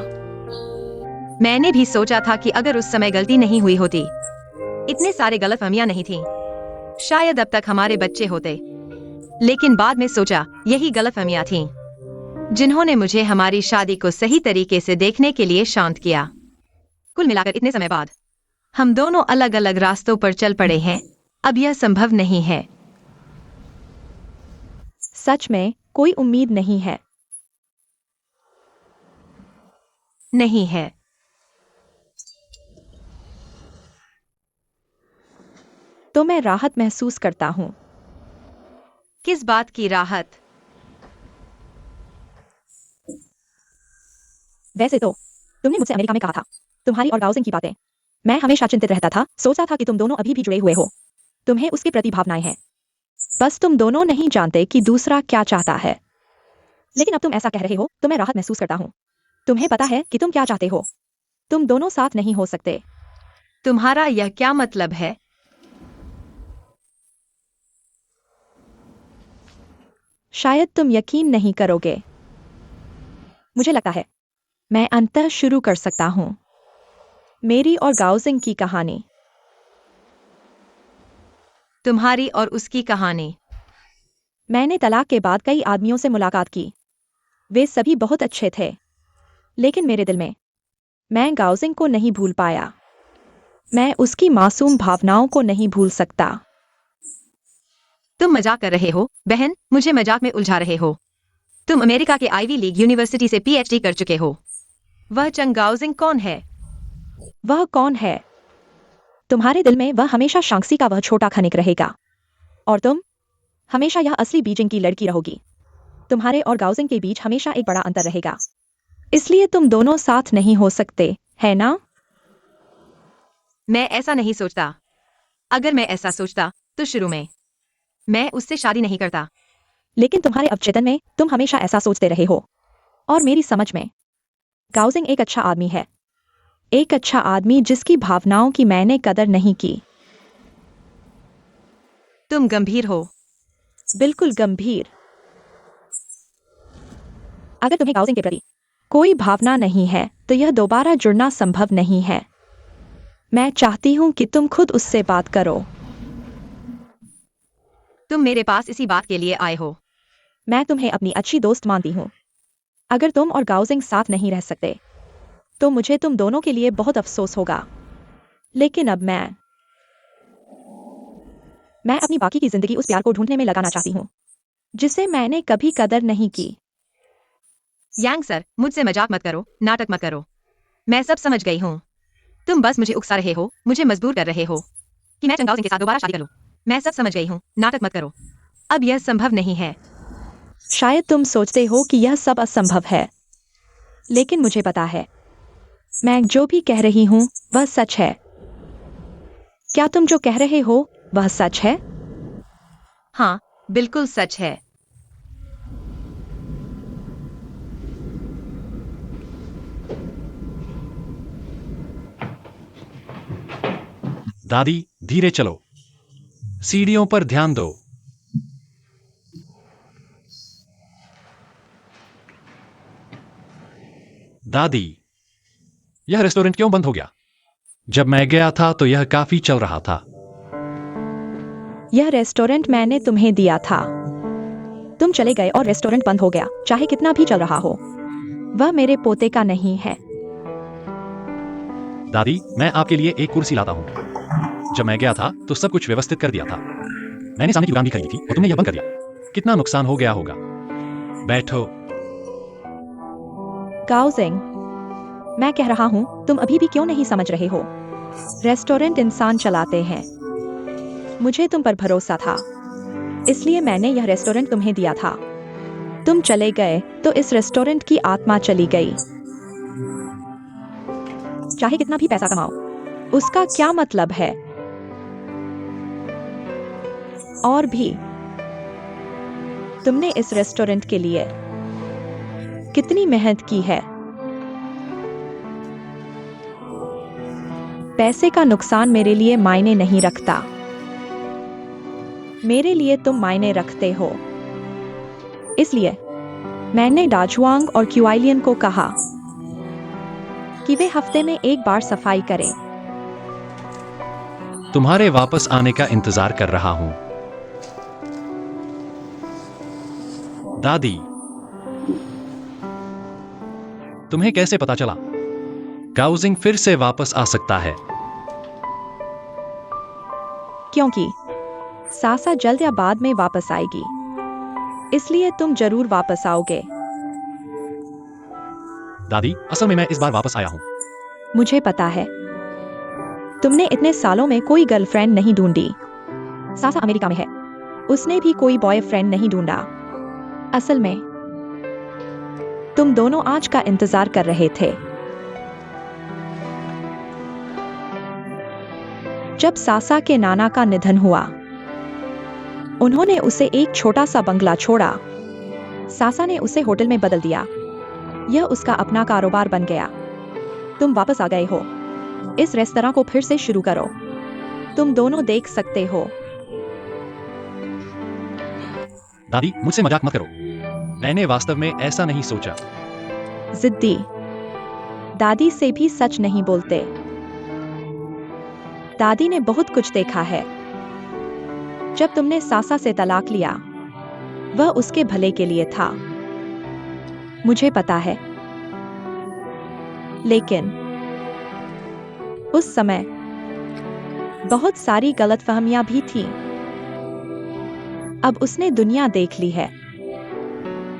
S1: मैंने भी सोचा था कि अगर उस समय गलती नहीं हुई होती, इतने सारे गलतफहमियां नहीं थी, शायद अब तक हमारे बच्चे होते। लेकिन बाद में सोचा यही गलतफहमियां थीं, जिन्होंने मुझे हमारी शादी को सही तरीके से देखने के लिए शांत किया। कुल मिलाकर इतने समय बाद हम दोनों अलग अलग रास्तों पर चल पड़े हैं। अब यह संभव नहीं है।
S4: सच में कोई उम्मीद नहीं है।
S1: नहीं है।
S4: तो मैं राहत महसूस करता हूं।
S1: किस बात की राहत?
S4: वैसे तो तुमने मुझसे अमेरिका में कहा था तुम्हारी और गाउजिंग की बातें। मैं हमेशा चिंतित रहता था, सोचा था कि तुम दोनों अभी भी जुड़े हुए हो, तुम्हें उसके प्रति भावनाएं हैं। बस तुम दोनों नहीं जानते कि दूसरा क्या चाहता है। लेकिन अब तुम ऐसा कह रहे हो तो मैं राहत महसूस करता हूं। तुम्हें पता है कि तुम क्या चाहते हो। तुम दोनों साथ नहीं हो सकते।
S1: तुम्हारा यह क्या मतलब है?
S4: शायद तुम यकीन नहीं करोगे। मुझे लगता है मैं अंततः शुरू कर सकता हूं मेरी और गाउजिंग की कहानी।
S1: तुम्हारी और उसकी कहानी।
S4: मैंने तलाक के बाद कई आदमियों से मुलाकात की, वे सभी बहुत अच्छे थे, लेकिन मेरे दिल में मैं गाउजिंग को नहीं भूल पाया। मैं उसकी मासूम भावनाओं को नहीं भूल सकता।
S1: तुम मजाक कर रहे हो बहन, मुझे मजाक में उलझा रहे हो। तुम अमेरिका के आईवी लीग यूनिवर्सिटी से पीएचडी कर चुके हो। वह चंगाओजिंग कौन है?
S4: वह कौन है? तुम्हारे दिल में वह हमेशा शांक्सी का वह छोटा खनिक रहेगा, और तुम हमेशा यह असली बीजिंग की लड़की रहोगी। तुम्हारे और गाउजिंग के बीच हमेशा एक बड़ा अंतर रहेगा, इसलिए तुम दोनों साथ नहीं हो सकते, है ना?
S1: मैं ऐसा नहीं सोचता। अगर मैं ऐसा सोचता तो शुरू में मैं उससे शादी नहीं करता।
S4: लेकिन तुम्हारे अवचेतन में तुम हमेशा ऐसा सोचते रहे हो, और मेरी समझ में गाउजिंग एक अच्छा आदमी है, एक अच्छा आदमी जिसकी भावनाओं की मैंने कदर नहीं की।
S1: तुम गंभीर हो।
S4: बिल्कुल गंभीर। अगर तुम्हें गाउजिंग के प्रति कोई भावना नहीं है तो यह दोबारा जुड़ना संभव नहीं है। मैं चाहती हूं कि तुम खुद उससे बात करो।
S1: तुम मेरे पास इसी बात के लिए आए हो।
S4: मैं तुम्हें अपनी अच्छी दोस्त मानती हूँ। अगर तुम और गाउजिंग साथ नहीं रह सकते तो मुझे तुम दोनों के लिए बहुत अफसोस होगा। लेकिन अब मैं अपनी बाकी की जिंदगी उस प्यार को ढूंढने में लगाना चाहती हूँ जिसे मैंने कभी कदर नहीं की।
S1: यांग सर, मुझसे मजाक मत करो, नाटक मत करो। मैं सब समझ गई हूँ। तुम बस मुझे उकसा रहे हो, मुझे मजबूर कर रहे हो कि मैं चंगाओजिंग के साथ दोबारा शादी कर लूं। मैं सब समझ गई हूँ, नाटक मत करो। अब यह संभव नहीं है।
S4: शायद तुम सोचते हो कि यह सब असंभव है, लेकिन मुझे पता है मैं जो भी कह रही हूं वह सच है। क्या तुम जो कह रहे हो वह सच है?
S1: हाँ, बिल्कुल सच है।
S3: दादी, धीरे चलो। सीढ़ियों पर ध्यान दो। दादी, यह रेस्टोरेंट क्यों बंद हो गया? जब मैं गया था तो यह काफी चल रहा था।
S4: यह रेस्टोरेंट मैंने तुम्हें दिया था। तुम चले गए और रेस्टोरेंट बंद हो गया, चाहे कितना भी चल रहा हो। वह मेरे पोते का नहीं है।
S3: दादी, मैं आपके लिए एक कुर्सी लाता हूँ। जब मैं गया था तो सब कुछ व्यवस्थित कर दिया था। मैंने सामने की दुकान भी खरीदी थी और तुमने यह बंद कर दिया। कितना नुकसान हो गया होगा। बैठो।
S4: गाउजिंग, मैं कह रहा हूं, तुम अभी भी क्यों नहीं समझ रहे हो? रेस्टोरेंट इंसान चलाते हैं। मुझे तुम पर भरोसा था, इसलिए मैंने यह रेस्टोरेंट तुम्हें दिया था। तुम चले गए तो इस रेस्टोरेंट की आत्मा चली गई। चाहे कितना भी पैसा कमाओ, उसका क्या मतलब है? और भी, तुमने इस रेस्टोरेंट के लिए कितनी मेहनत की है। पैसे का नुकसान मेरे लिए मायने नहीं रखता। मेरे लिए तुम मायने रखते हो। इसलिए मैंने डाजुआंग और क्यूआइलियन को कहा कि वे हफ्ते में एक बार सफाई करें।
S3: तुम्हारे वापस आने का इंतजार कर रहा हूं। दादी, तुम्हें कैसे पता चला? गाउजिंग फिर से वापस आ सकता है।
S4: क्योंकि सासा जल्द या बाद में वापस आएगी, इसलिए तुम जरूर वापस आओगे।
S3: दादी, असल में मैं इस बार वापस आया हूं।
S4: मुझे पता है, तुमने इतने सालों में कोई गर्लफ्रेंड नहीं ढूंढी। सासा अमेरिका में है, उसने भी कोई बॉयफ्रेंड नहीं ढूंढा। असल में तुम दोनों आज का इंतजार कर रहे थे। जब सासा के नाना का निधन हुआ, उन्होंने उसे एक छोटा सा बंगला छोड़ा। सासा ने उसे होटल में बदल दिया। यह उसका अपना कारोबार बन गया। तुम वापस आ गए हो। इस रेस्तरां को फिर से शुरू करो। तुम दोनों देख सकते हो।
S3: दादी, मुझसे मजाक मत करो। मैंने वास्तव में ऐसा नहीं सोचा।
S4: जिद्दी दादी से भी सच नहीं बोलते। दादी ने बहुत कुछ देखा है। जब तुमने सासा से तलाक लिया, वह उसके भले के लिए था। मुझे पता है। लेकिन उस समय बहुत सारी गलतफहमियां भी थीं। अब उसने दुनिया देख ली है।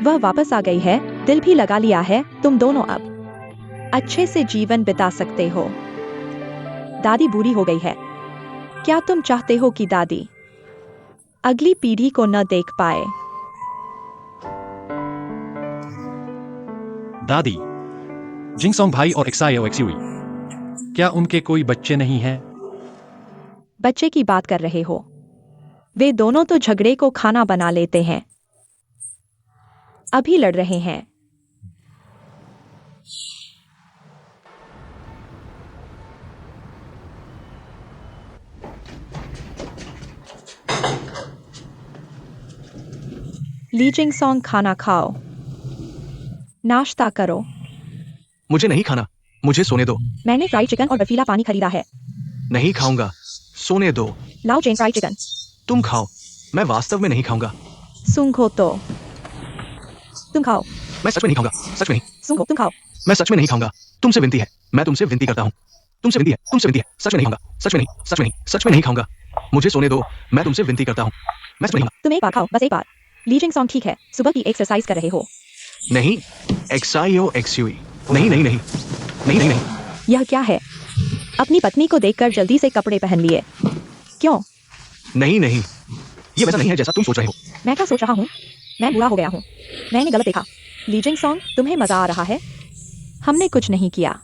S4: वह वापस आ गई है, दिल भी लगा लिया है। तुम दोनों अब अच्छे से जीवन बिता सकते हो। दादी बूढ़ी हो गई है। क्या तुम चाहते हो कि दादी अगली पीढ़ी को न देख पाए?
S3: दादी, जिंगसोंग भाई और एक्सायो एक्सुई, क्या उनके कोई बच्चे नहीं हैं?
S4: बच्चे की बात कर रहे हो? वे दोनों तो झगड़े को खाना बना लेते हैं। अभी लड़ रहे हैं। ली जिंगसोंग, खाना खाओ, नाश्ता करो।
S2: मुझे नहीं खाना, मुझे सोने दो।
S4: मैंने फ्राइड चिकन और बर्फीला पानी खरीदा है।
S2: नहीं खाऊंगा, सोने दो।
S4: लाओ जेन, फ्राइड चिकन।
S2: तुम खाओ, मैं वास्तव में नहीं खाऊंगा।
S4: सुंघो तो। तुम खाओ।
S2: मैं सच में नहीं खाऊंगा, सच में नहीं।
S4: सुंघो, तुम खाओ।
S2: मैं सच में नहीं खाऊंगा। तुमसे विनती है, मैं तुमसे विनती करता हूँ। तुमसे विनती है, तुमसे विनती है। सच में नहीं खाऊंगा, सच में नहीं, सच में नहीं, सच में नहीं खाऊंगा। मुझे सोने दो, मैं तुमसे विनती करता हूँ। मैं सच में नहीं खाऊंगा।
S4: तुम एक बार खाओ, बस एक बार। ली जिंगसोंग, ठीक है, सुबह की एक्सरसाइज कर रहे हो।
S2: नहीं, एक्सायो एक्सुई, नहीं नहीं नहीं नहीं नहीं नहीं।
S4: यह क्या है? अपनी पत्नी को देखकर जल्दी से कपड़े पहन लिए। क्यों?
S2: नहीं नहीं, ये वैसा नहीं है जैसा तुम सोच रहे हो।
S4: मैं क्या सोच रहा हूँ? मैं बूढ़ा हो गया हूँ। मैंने गलत देखा। ली जिंगसोंग, तुम्हें मजा आ रहा है? हमने कुछ नहीं किया।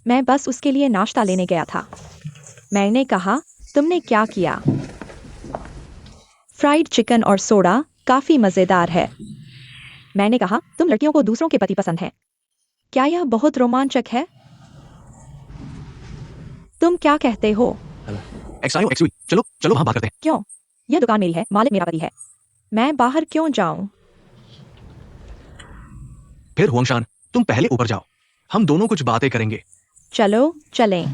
S4: मैं बस उसके लिए नाश्ता लेने गया था। मैंने कहा, तुमने क्या किया? फ्राइड चिकन और सोडा काफी मजेदार है। मैंने कहा, तुम लड़कियों को दूसरों के पति पसंद है। क्या यह बहुत रोमांचक है? तुम क्या कहते हो?
S2: एक्सायो एक्सुई, चलो चलो वहां बात करते हैं।
S4: क्यों? यह दुकान मेरी है, मालिक मेरा पति है। मैं बाहर क्यों जाऊं?
S2: फिर हुआंगशान, तुम पहले ऊपर जाओ, हम दोनों कुछ बातें करेंगे।
S4: चलो चलें।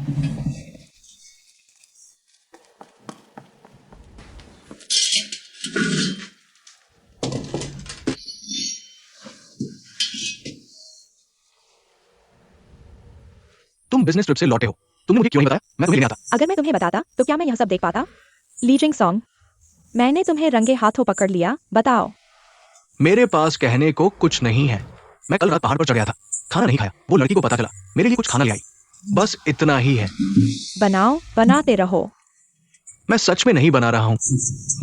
S2: तुम बिजनेस ट्रिप से लौटे हो, तुमने मुझे क्यों नहीं बताया? मैं तुम्हें लेने आता।
S4: अगर मैं तुम्हें बताता तो क्या मैं यह सब देख पाता? ली जिंगसोंग, मैंने तुम्हें रंगे हाथों पकड़ लिया। बताओ।
S2: मेरे पास कहने को कुछ नहीं है। मैं कल रात पहाड़ पर चढ़ गया था, खाना नहीं खाया। वो लड़की को पता चला, मेरे लिए कुछ खाना ले आई। बस इतना ही है।
S4: बनाओ, बनाते रहो।
S2: मैं सच में नहीं बना रहा हूँ,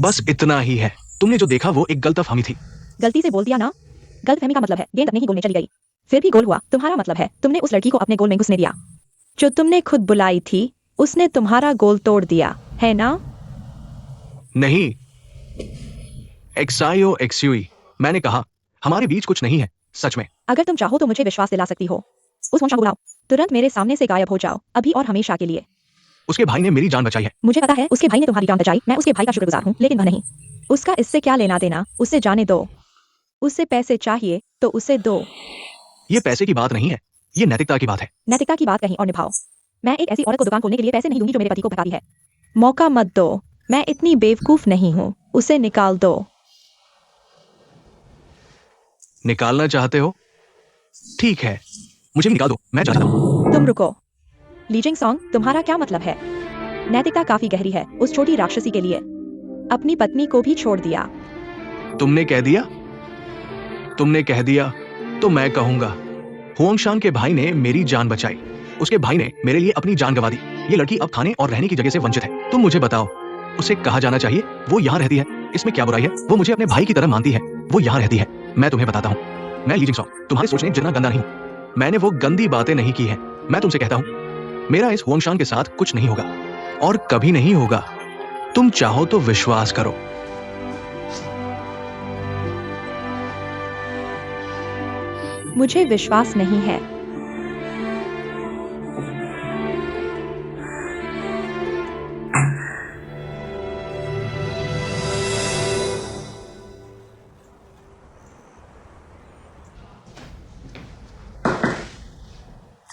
S2: बस इतना ही है। तुमने जो देखा वो एक गलतफहमी थी।
S4: गलती से बोल दिया ना। गलतफहमी का मतलब है गेंद अपने ही गोल में चली गई। फिर भी गोल हुआ। तुम्हारा मतलब है तुमने उस लड़की को अपने गोल में घुसने दिया। जो तुमने खुद बुलाई थी, उसने तुम्हारा गोल तोड़ दिया, है ना?
S2: नहीं, एक्सायो एक्सुई, मैंने कहा हमारे बीच कुछ नहीं है, सच में।
S4: अगर तुम चाहो तो मुझे विश्वास दिला सकती हो। उस वंशा को बुलाओ। तुरंत मेरे सामने से गायब हो जाओ, अभी और हमेशा के लिए।
S2: उसके भाई ने मेरी जान बचाई है।
S4: मुझे पता है उसके भाई ने तुम्हारी जान बचाई। मैं उसके भाई का शुक्रगुजार हूँ, लेकिन वह नहीं। उसका इससे क्या लेना देना? उसे जाने दो। उसे पैसे चाहिए तो उसे दो।
S2: ये पैसे की बात नहीं है, ये नैतिकता की बात है।
S4: नैतिकता की बात कहीं और निभाओ। मैं एक ऐसी औरत को दुकान खोलने के लिए पैसे नहीं दूंगी जो मेरे पति को भगाती है। मौका मत दो। मैं इतनी बेवकूफ नहीं हूँ। उसे निकाल दो।
S2: निकालना चाहते हो? ठीक है, मुझे भी निकाल दो, मैं चाहता हूँ।
S4: तुम रुको। ली जिंगसोंग, तुम्हारा क्या मतलब है? नैतिकता काफी गहरी है उस छोटी राक्षसी के लिए। अपनी पत्नी को भी छोड़ दिया।
S2: तुमने कह दिया? तुमने कह दिया तो मैं कहूंगा। हुआंगशान के भाई ने मेरी जान बचाई, उसके भाई ने मेरे लिए अपनी जान गंवा दी। ये लड़की अब खाने और रहने की जगह से वंचित है। तुम मुझे बताओ, उसे कहाँ जाना चाहिए? वो यहाँ रहती है, इसमें क्या बुराई है? वो मुझे अपने भाई की तरह मानती है, वो यहाँ रहती है। मैं तुम्हें बताता हूँ, मैं ली जिंगसोंग तुम्हारे सोचने जितना गंदा नहीं हूँ। मैंने वो गंदी बातें नहीं की हैं। मैं तुमसे कहता हूँ, मेरा इस हुआंगशान के साथ कुछ नहीं होगा और कभी नहीं होगा। तुम चाहो तो विश्वास करो।
S4: मुझे विश्वास नहीं है।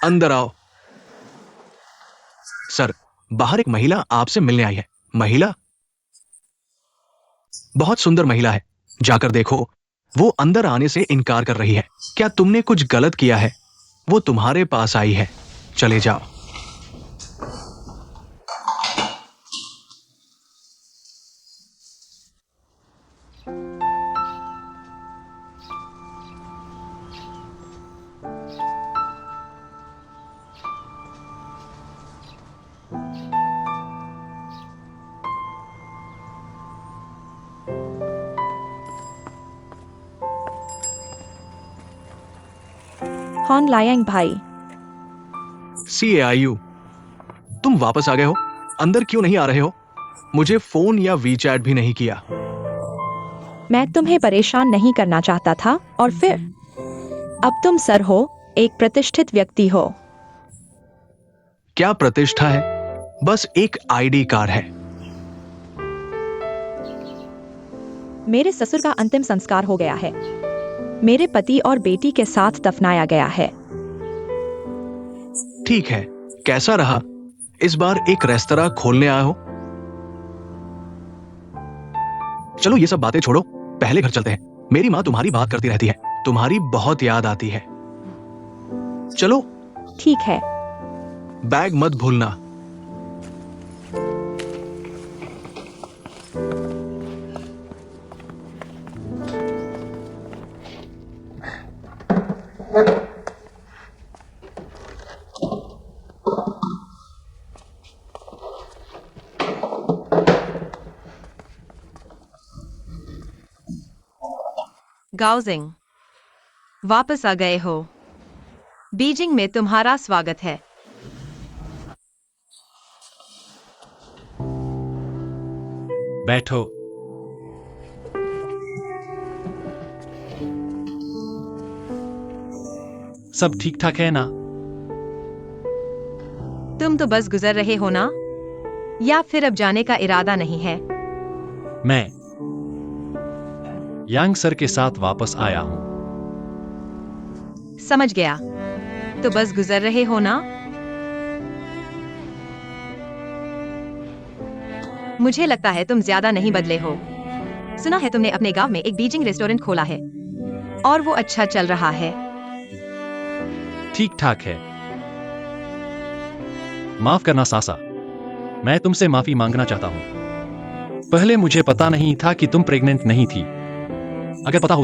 S2: अंदर आओ। सर, बाहर एक महिला आपसे मिलने आई है। महिला? बहुत सुंदर महिला है, जाकर देखो। वो अंदर आने से इनकार कर रही है। क्या तुमने कुछ गलत किया है? वो तुम्हारे पास आई है, चले जाओ।
S4: हॉन लायंग भाई।
S2: CAIU, तुम वापस आ गए हो? अंदर क्यों नहीं आ रहे हो? मुझे फोन या वीचैट भी नहीं किया।
S4: मैं तुम्हें परेशान नहीं करना चाहता था, और फिर अब तुम सर हो, एक प्रतिष्ठित व्यक्ति हो।
S2: क्या प्रतिष्ठा है? बस एक ID कार्ड है।
S4: मेरे ससुर का अंतिम संस्कार हो गया है। मेरे पति और बेटी के साथ दफनाया गया है।
S2: ठीक है, कैसा रहा? इस बार एक रेस्तरां खोलने आया हो? चलो ये सब बातें छोड़ो, पहले घर चलते हैं। मेरी माँ तुम्हारी बात करती रहती है, तुम्हारी बहुत याद आती है। चलो,
S4: ठीक है।
S2: बैग मत भूलना।
S1: गाओजिंग, वापस आ गए हो। बीजिंग में तुम्हारा स्वागत है।
S3: बैठो। सब ठीक ठाक है ना?
S1: तुम तो बस गुजर रहे हो ना? या फिर अब जाने का इरादा नहीं है?
S3: मैं यांग सर के साथ वापस आया हूं।
S1: समझ गया। तो बस गुजर रहे हो ना? मुझे लगता है तुम ज्यादा नहीं बदले हो। सुना है तुमने अपने गांव में एक बीजिंग रेस्टोरेंट खोला है और वो अच्छा चल रहा है।
S3: ठीक ठाक है। माफ करना सासा, मैं तुमसे माफी मांगना चाहता हूं। पहले मुझे पता नहीं था कि तुम प्रेग्नेंट नहीं थी। अगर पता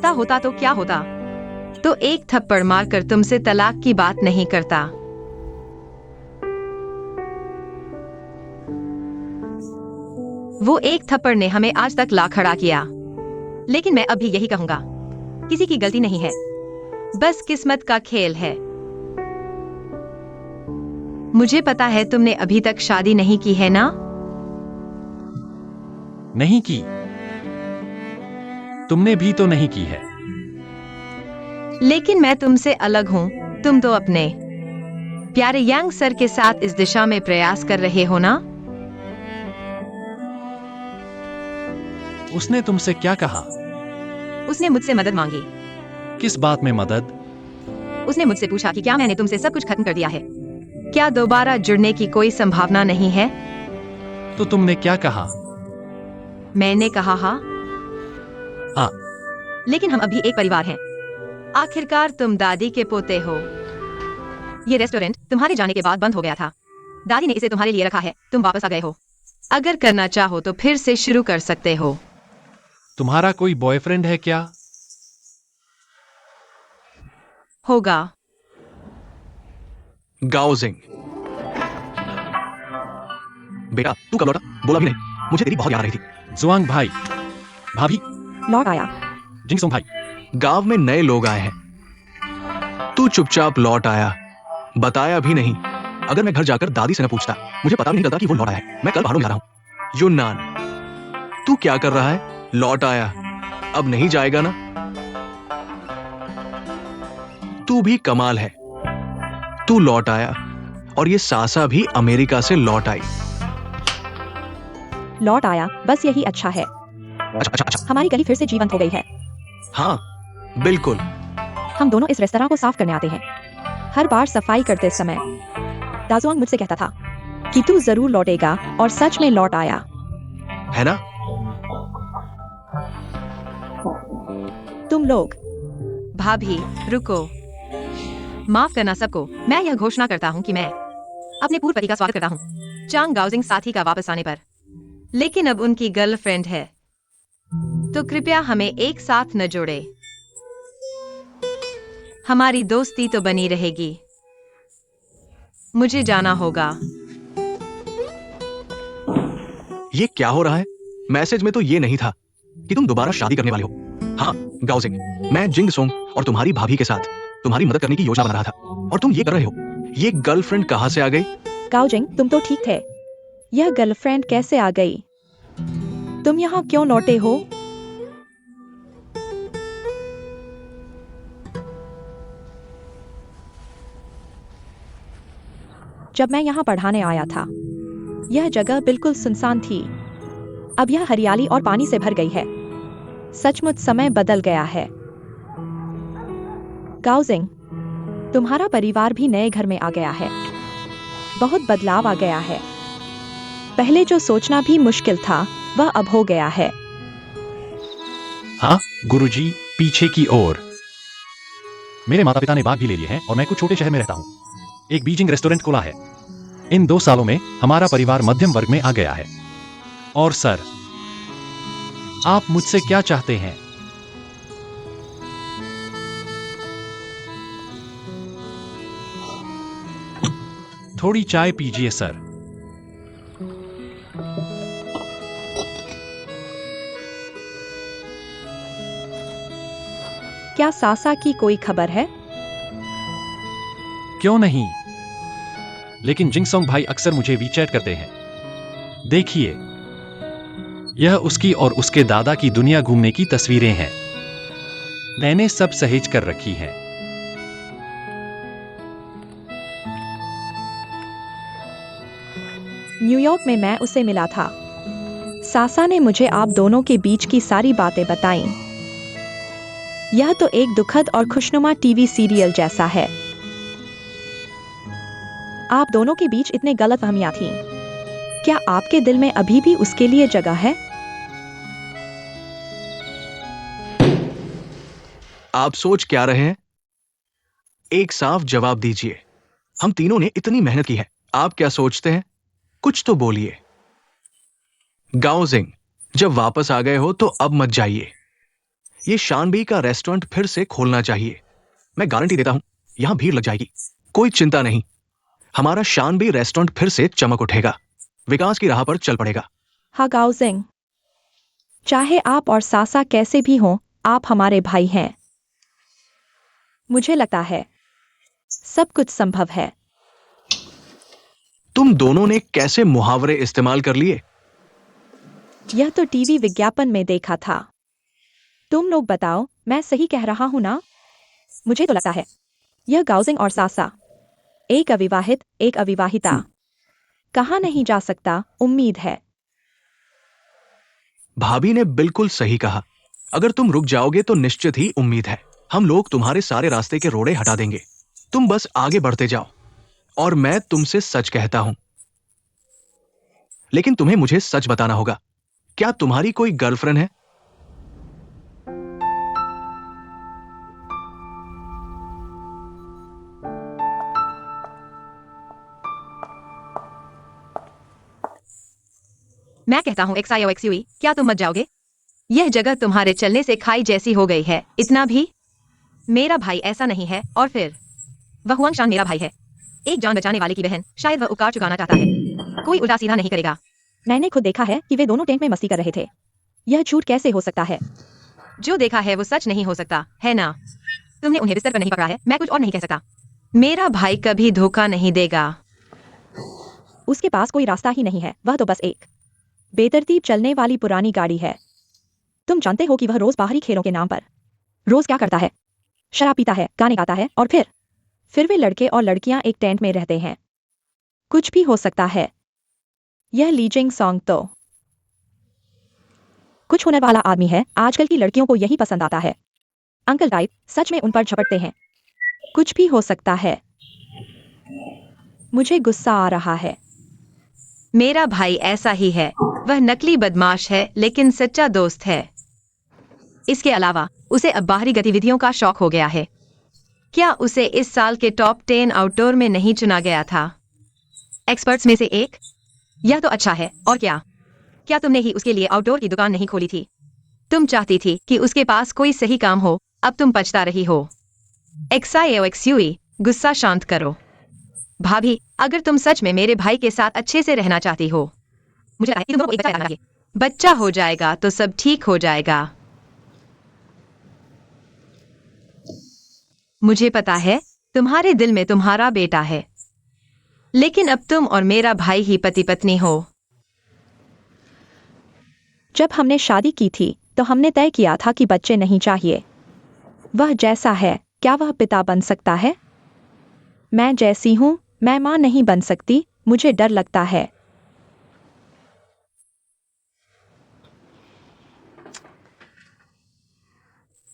S1: होता तो क्या होता? तो एक थप्पड़ मारकर तुमसे तलाक की बात नहीं करता। वो एक थप्पड़ ने हमें आज तक ला खड़ा किया। लेकिन मैं अभी यही कहूंगा, किसी की गलती नहीं है, बस किस्मत का खेल है। मुझे पता है तुमने अभी तक शादी नहीं की है ना?
S3: नहीं की। तुमने भी तो नहीं की है।
S1: लेकिन मैं तुमसे अलग हूँ। तुम तो अपने प्यारे यांग सर के साथ इस दिशा में प्रयास कर रहे हो ना?
S3: उसने तुमसे क्या कहा?
S1: उसने मुझसे मदद मांगी।
S3: किस बात में मदद?
S1: उसने मुझसे पूछा कि क्या मैंने तुमसे सब कुछ खत्म कर दिया है, क्या दोबारा जुड़ने की कोई संभावना नहीं है?
S3: तो तुमने क्या कहा?
S1: मैंने कहा हाँ।
S3: हाँ।
S1: लेकिन हम अभी एक परिवार हैं। आखिरकार तुम दादी के पोते हो। ये रेस्टोरेंट तुम्हारे जाने के बाद बंद हो गया था। दादी ने इसे तुम्हारे लिए रखा है। तुम वापस आ गए हो। अगर करना चाहो तो फिर से शुरू कर सकते हो।
S3: तुम्हारा कोई बॉयफ्रेंड है क्या?
S1: होगा।
S2: गाओजिंग, बेटा तू कब लौटा? बोला भी नहीं। मुझे तेरी बहुत याद आ रही थी।
S3: जुआंग भाई, भाभी,
S4: लौट आया।
S3: जिंगसोंग भाई।
S2: गांव में नए लोग आए हैं। तू चुपचाप लौट आया, बताया भी नहीं। अगर मैं घर जाकर दादी से न पूछता, मुझे पता भी नहीं चलता कि वो लौट आया है। मैं कल पहाड़ों में जा रहा हूं। युन्नान, तू क्या कर रहा है? लौट आया, अब नहीं जाएगा ना? तू भी कमाल है। तू लौट आया और ये सासा भी अमेरिका से लौट आई।
S4: लौट आया, बस यही अच्छा है।
S2: अच्छा।
S4: हमारी गली फिर से जीवंत हो गई है।
S2: हाँ, बिल्कुल।
S4: हम दोनों इस रेस्तरां को साफ करने आते हैं। हर बार सफाई करते समय दाजुआंग मुझसे कहता था कि तू जरूर लौटेगा, और सच में लौट आया।
S2: है ना?
S4: तुम लोग।
S1: भाभी रुको। माफ करना सबको। मैं यह घोषणा करता हूँ कि मैं अपने पूर्व पति का स्वागत करता हूँ चांग गाओजिंग साथी का वापस आने पर। लेकिन अब उनकी गर्लफ्रेंड है, तो कृपया हमें एक साथ न जोड़े। हमारी दोस्ती तो बनी रहेगी। मुझे जाना होगा।
S2: ये क्या हो रहा है? मैसेज में तो ये नहीं था कि तुम दोबारा शादी करने वाले हो। हाँ गाओजिंग, मैं जिंगसोंग और तुम्हारी भाभी के साथ तुम्हारी मदद करने की योजना बना रहा था और तुम ये कर रहे हो। ये गर्लफ्रेंड कहाँ से आ गई?
S4: गाओजिंग, तुम तो ठीक थे। यह गर्लफ्रेंड कैसे आ गई? तुम यहाँ क्यों लौटे हो? जब मैं यहाँ पढ़ाने आया था, यह जगह बिल्कुल सुनसान थी। अब यह हरियाली और पानी से भर गई है। सचमुच समय बदल गया है। गाओजिंग, तुम्हारा परिवार भी नए घर में आ गया है। बहुत बदलाव आ गया है। पहले जो सोचना भी मुश्किल था, वह अब हो गया है।
S3: हाँ गुरुजी, पीछे की ओर। मेरे माता पिता ने बाग भी ले लिए हैं और मैं कुछ छोटे शहर में रहता हूँ। एक बीजिंग रेस्टोरेंट खोला है। इन 2 सालों में हमारा परिवार मध्यम वर्ग में आ गया है। और सर, आप मुझसे क्या चाहते हैं? थोड़ी चाय पीजिए सर।
S4: क्या सासा की कोई खबर है?
S3: क्यों नहीं, लेकिन जिंगसोंग भाई अक्सर मुझे वीचैट करते हैं। देखिए, यह उसकी और उसके दादा की दुनिया घूमने की तस्वीरें हैं। मैंने सब सहेज कर रखी हैं।
S4: न्यूयॉर्क में मैं उसे मिला था। सासा ने मुझे आप दोनों के बीच की सारी बातें बताईं। यह तो एक दुखद और खुशनुमा टीवी सीरियल जैसा है। आप दोनों के बीच इतने गलतफहमियां थीं। क्या आपके दिल में अभी भी उसके लिए जगह है?
S2: आप सोच क्या रहे हैं? एक साफ जवाब दीजिए। हम तीनों ने इतनी मेहनत की है। आप क्या सोचते हैं? कुछ तो बोलिए। गाओजिंग, जब वापस आ गए हो तो अब मत जाइए। ये शानबी का रेस्टोरेंट फिर से खोलना चाहिए। मैं गारंटी देता हूं, यहां भीड़ लग जाएगी। कोई चिंता नहीं, हमारा शानबी रेस्टोरेंट फिर से चमक उठेगा, विकास की राह पर चल पड़ेगा।
S4: हाँ गाओजिंग, चाहे आप और सासा कैसे भी हों, आप हमारे भाई हैं। मुझे लगता है सब कुछ संभव है।
S2: तुम दोनों ने कैसे मुहावरे इस्तेमाल कर लिए?
S4: यह तो टीवी विज्ञापन में देखा था। तुम लोग बताओ, मैं सही कह रहा हूं ना? मुझे तो लगता है यह गाओजिंग और सासा, एक अविवाहित एक अविवाहिता, कहाँ नहीं जा सकता। उम्मीद है।
S2: भाभी ने बिल्कुल सही कहा। अगर तुम रुक जाओगे तो निश्चित ही उम्मीद है। हम लोग तुम्हारे सारे रास्ते के रोड़े हटा देंगे। तुम बस आगे बढ़ते जाओ और मैं तुमसे सच कहता हूं। लेकिन तुम्हें मुझे सच बताना होगा। क्या तुम्हारी कोई गर्लफ्रेंड है?
S1: मैं कहता हूँ XIOXUE, क्या तुम मत जाओगे? यह जगह तुम्हारे चलने से खाई जैसी हो गई है। इतना भी? मेरा भाई ऐसा नहीं है। और फिर वह हुआंग मेरा भाई है, एक जान बचाने वाले की बहन। शायद वह उपकार चुकाना चाहता है। कोई उल्टा सीधा नहीं करेगा।
S4: मैंने खुद देखा है कि वे दोनों टेंट में मस्ती कर रहे थे। यह झूठ कैसे हो सकता है?
S1: जो देखा है वो सच नहीं हो सकता है ना? तुमने उन्हें बिस्तर पर नहीं पकड़ा है। मैं कुछ और नहीं कह सकता। मेरा भाई कभी धोखा नहीं देगा।
S4: उसके पास कोई रास्ता ही नहीं है। वह तो बस एक बेतरतीब चलने वाली पुरानी गाड़ी है। तुम जानते हो कि वह रोज बाहरी खेलों के नाम पर रोज क्या करता है? शराब पीता है, गाने गाता है और फिर वे लड़के और लड़कियां एक टेंट में रहते हैं। कुछ भी हो सकता है। यह लीजिंग सॉन्ग तो कुछ होने वाला आदमी है। आजकल की लड़कियों को यही पसंद आता है। अंकल टाइप सच में उन पर झपटते हैं। कुछ भी हो सकता है। मुझे गुस्सा आ रहा है।
S1: मेरा भाई ऐसा ही है। वह नकली बदमाश है लेकिन सच्चा दोस्त है। इसके अलावा उसे अब बाहरी गतिविधियों का शौक हो गया है। क्या उसे इस साल के टॉप 10 आउटडोर में नहीं चुना गया था? एक्सपर्ट्स में से एक? यह तो अच्छा है। और क्या तुमने ही उसके लिए आउटडोर की दुकान नहीं खोली थी? तुम चाहती थी कि उसके पास कोई सही काम हो। अब तुम पछता रही हो। XIOXUE, गुस्सा शांत करो। भाभी, अगर तुम सच में मेरे भाई के साथ अच्छे से रहना चाहती हो, मुझे लगता है कि तुम दोनों को एक बच्चा पैदा करना चाहिए। बच्चा हो जाएगा तो सब ठीक हो जाएगा। मुझे पता है तुम्हारे दिल में तुम्हारा बेटा है, लेकिन अब तुम और मेरा भाई ही पति पत्नी हो।
S4: जब हमने शादी की थी तो हमने तय किया था कि बच्चे नहीं चाहिए। वह जैसा है, क्या वह पिता बन सकता है? मैं जैसी हूं, मैं मां नहीं बन सकती। मुझे डर लगता है।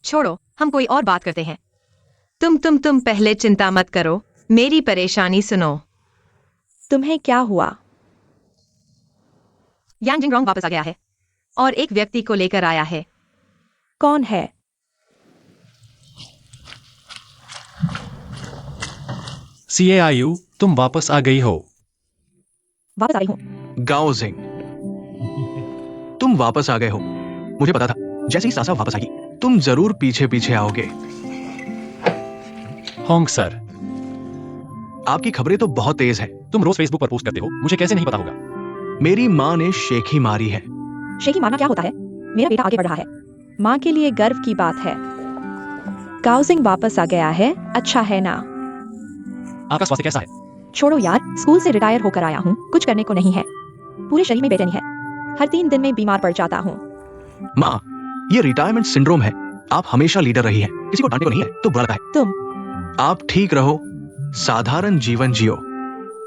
S1: छोड़ो, हम कोई और बात करते हैं। तुम पहले चिंता मत करो, मेरी परेशानी सुनो।
S4: तुम्हें क्या हुआ?
S1: यांग जिंगरोंग वापस आ गया है और एक व्यक्ति को लेकर आया है।
S4: कौन है?
S3: CAIU, तुम वापस आ गई हो।
S4: वापस आ रही हूँ।
S2: गाओ जिंग, तुम वापस आ गए हो। मुझे पता था जैसे ही सासा वापस आएगी तुम जरूर पीछे पीछे आओगे।
S3: होंग सर,
S2: आपकी खबरें तो बहुत तेज है।
S3: तुम रोज फेसबुक पर पोस्ट करते हो, मुझे कैसे नहीं पता होगा?
S2: मेरी माँ ने शेखी मारी है।
S4: शेखी मारना क्या होता है? मेरा बेटा आगे बढ़ रहा है। माँ के लिए गर्व की बात है। गाउजिंग वापस आ गया है, अच्छा है ना?
S3: आपका स्वास्थ्य कैसा है?
S4: छोड़ो यार, स्कूल से रिटायर होकर आया हूँ, कुछ करने को नहीं है। पूरे शरीर में बेचैनी है, हर 3 दिन में बीमार पड़ जाता हूँ।
S2: माँ, ये रिटायरमेंट सिंड्रोम है। आप हमेशा लीडर रही हैं, किसी को डांटने को नहीं है तो बुरा लगता है।
S4: तुम
S2: आप ठीक रहो, साधारण जीवन जियो।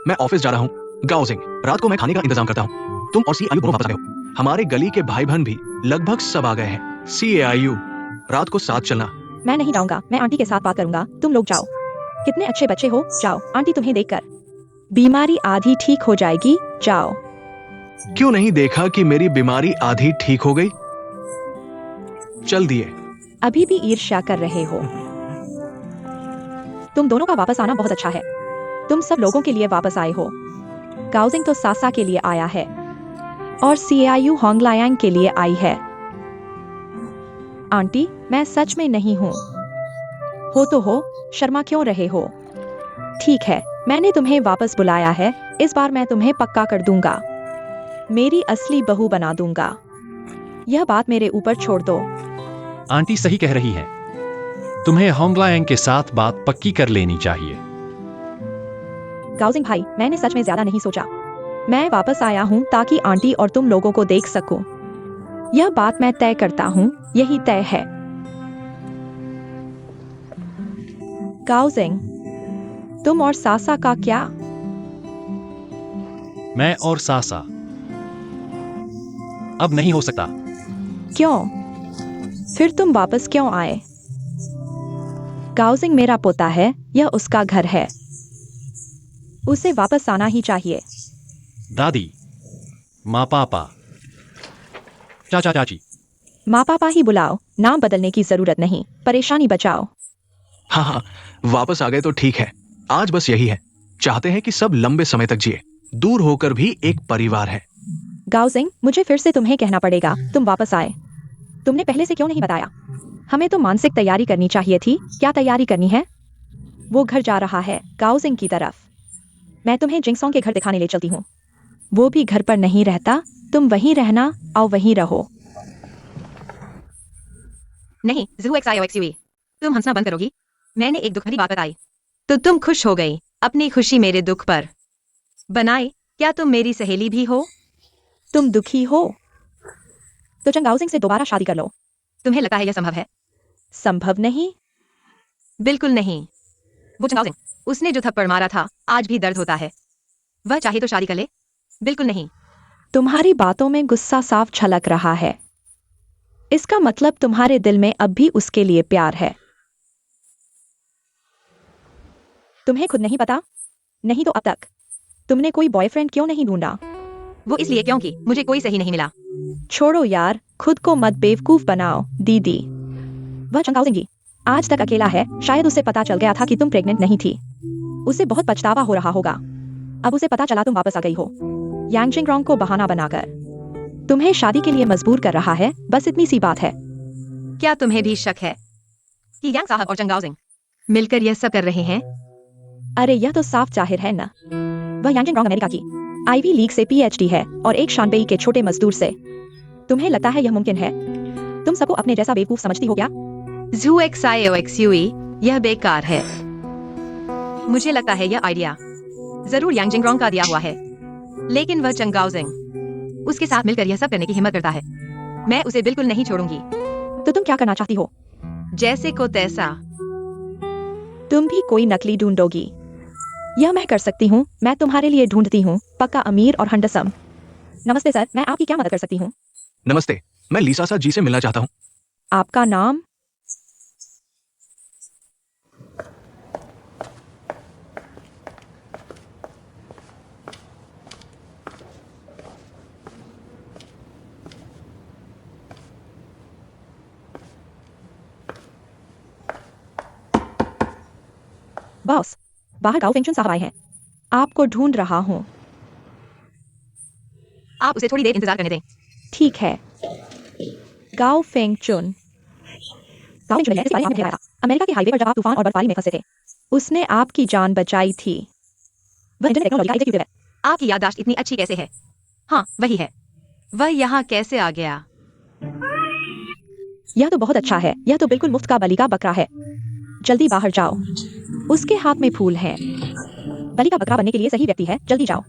S2: मैं ऑफिस जा रहा हूँ। गाओ जिंग, रात को मैं खाने का इंतजाम करता हूँ। तुम और CAIU दोनों वापस आ गए हो। हमारे गली के भाई बहन भी लगभग सब आ गए हैं। CAIU, रात को साथ चलना।
S4: मैं नहीं जाऊंगा, मैं आंटी के साथ बात करूंगा। तुम लोग जाओ। कितने अच्छे बच्चे हो, जाओ। आंटी तुम्हें देखकर बीमारी आधी ठीक हो जाएगी, जाओ।
S2: क्यों नहीं देखा कि मेरी बीमारी आधी ठीक हो गई? चल दिए।
S4: अभी भी ईर्ष्या कर रहे हो? तुम दोनों का वापस आना बहुत अच्छा है। तुम सब लोगों के लिए वापस आए हो। गाउजिंग तो सासा के लिए आया है और CAIU होंगलायांग के लिए आई है। आंटी, मैं सच में नहीं हूँ। हो तो हो, शर्मा क्यों रहे हो? ठीक है, मैंने तुम्हें वापस बुलाया है। इस बार मैं तुम्हें पक्का कर दूंगा, मेरी असली बहू बना दूंगा। यह बात मेरे ऊपर छोड़ दो।
S3: आंटी सही कह रही है, तुम्हें होंगलायांग के साथ बात पक्की कर लेनी चाहिए।
S4: गाउजिंग भाई, मैंने सच में ज्यादा नहीं सोचा। मैं वापस आया हूँ ताकि आंटी और तुम लोगों को देख सकूं। यह बात मैं तय करता हूँ, यही तय है। गाउजिंग, तुम और सासा का क्या?
S3: मैं और सासा अब नहीं हो सकता।
S4: क्यों? फिर तुम वापस क्यों आए? गाउजिंग मेरा पोता है, यह उसका घर है, उसे वापस आना ही चाहिए।
S3: दादी, माँ पापा, चाचा चाची।
S4: माँ पापा ही बुलाओ, नाम बदलने की जरूरत नहीं। परेशानी बचाओ।
S2: हाँ हाँ, वापस आ गए तो ठीक है। आज बस यही है, चाहते हैं कि सब लंबे समय तक जिए, दूर होकर भी एक परिवार है।
S4: गाउजिंग, मुझे फिर से तुम्हें कहना पड़ेगा, तुम वापस आए। तुमने पहले से क्यों नहीं बताया? हमें तो मानसिक तैयारी करनी चाहिए थी। क्या तैयारी करनी है? वो घर जा रहा है, गाउजिंग की तरफ। मैं तुम्हें जिंगसोंग के घर दिखाने ले चलती हूँ। वो भी घर पर नहीं रहता, तुम वहीं रहना, आओ वहीं रहो।
S1: नहीं, ZUXIOXUE, तुम हंसना बंद करोगी? मैंने एक दुख भरी बात बताई तो तुम खुश हो गई। अपनी खुशी मेरे दुख पर बनाई। क्या तुम मेरी सहेली भी हो?
S4: तुम दुखी हो तो चंगाउजिंग से दोबारा शादी कर लो।
S1: तुम्हें लगता है यह संभव है?
S4: संभव नहीं।
S1: बिल्कुल नहीं। वो चंगाउजिंग, उसने जो थप्पड़ मारा था, आज भी दर्द होता है। वह चाहे तो शादी कर ले। बिल्कुल नहीं।
S4: तुम्हारी बातों में गुस्सा साफ झलक रहा है। इसका मतलब तुम्हारे दिल में अब भी उसके लिए प्यार है। तुम्हें खुद नहीं पता? नहीं तो अब तक तुमने कोई बॉयफ्रेंड क्यों नहीं ढूंढा?
S1: वो इसलिए क्योंकि मुझे कोई सही नहीं मिला।
S4: छोड़ो यार, खुद को मत बेवकूफ बनाओ दीदी। वह चंगाउजिंग जी आज तक अकेला है। शायद उसे पता चल गया था कि तुम प्रेग्नेंट नहीं थी। उसे बहुत पछतावा हो रहा होगा। अब उसे पता चला तुम वापस आ गई हो, यांग जिंगरोंग को बहाना बनाकर तुम्हें शादी के लिए मजबूर कर रहा है। बस इतनी सी बात है।
S1: क्या तुम्हें भी शक है कि यांग साहब और चंगाउजिंग मिलकर यह सब कर रहे हैं?
S4: अरे यह तो साफ जाहिर है ना। वह यांग जिंगरोंग अमेरिका की आईवी लीग से PhD है और एक शानबेई के छोटे मजदूर से। तुम्हें लगता है यह मुमकिन है? तुम सबको अपने जैसा बेवकूफ समझती हो क्या?
S1: ZUXIOXUE, यह बेकार है। मुझे लगता है यह आइडिया जरूर यांग जिंगरोंग का दिया हुआ है, लेकिन वह चंगाओ जिंग उसके साथ मिलकर यह सब करने की हिम्मत करता है। मैं उसे बिल्कुल नहीं छोड़ूंगी।
S4: तो तुम क्या करना चाहती हो?
S1: जैसे को तैसा।
S4: तुम भी कोई नकली ढूंढोगी? यह मैं कर सकती हूँ। मैं तुम्हारे लिए ढूंढती हूँ, पक्का अमीर और हंडसम। नमस्ते सर, मैं आपकी क्या मदद कर सकती हूँ?
S2: नमस्ते, मैं लीसा जी से मिलना चाहता हूँ।
S4: आपका नाम? बॉस, बाहर गाओ फेंगचुन साहब आए हैं। आपको ढूंढ रहा हूँ।
S1: आप उसे थोड़ी देर इंतजार करने दें।
S4: ठीक है। गाओ फेंगचुन। गाओ फेंगचुन ने इस बारे में बताया था, अमेरिका के हाईवे पर जब आप तूफान और बर्फबारी में फंसे थे, उसने आपकी जान बचाई थी। वह इंटरनेट टेक्नोलॉजी का एग्जीक्यूटिव है।
S1: आपकी याददाश्त इतनी अच्छी कैसे है? हाँ, वही है। वह यहाँ कैसे आ गया?
S4: यह तो बहुत अच्छा है। यह तो बिल्कुल मुफ्त का बलि का बकरा है। जल्दी बाहर जाओ। उसके हाथ में फूल है। बलि का बकरा बनने के लिए सही व्यक्ति है। जल्दी जाओ।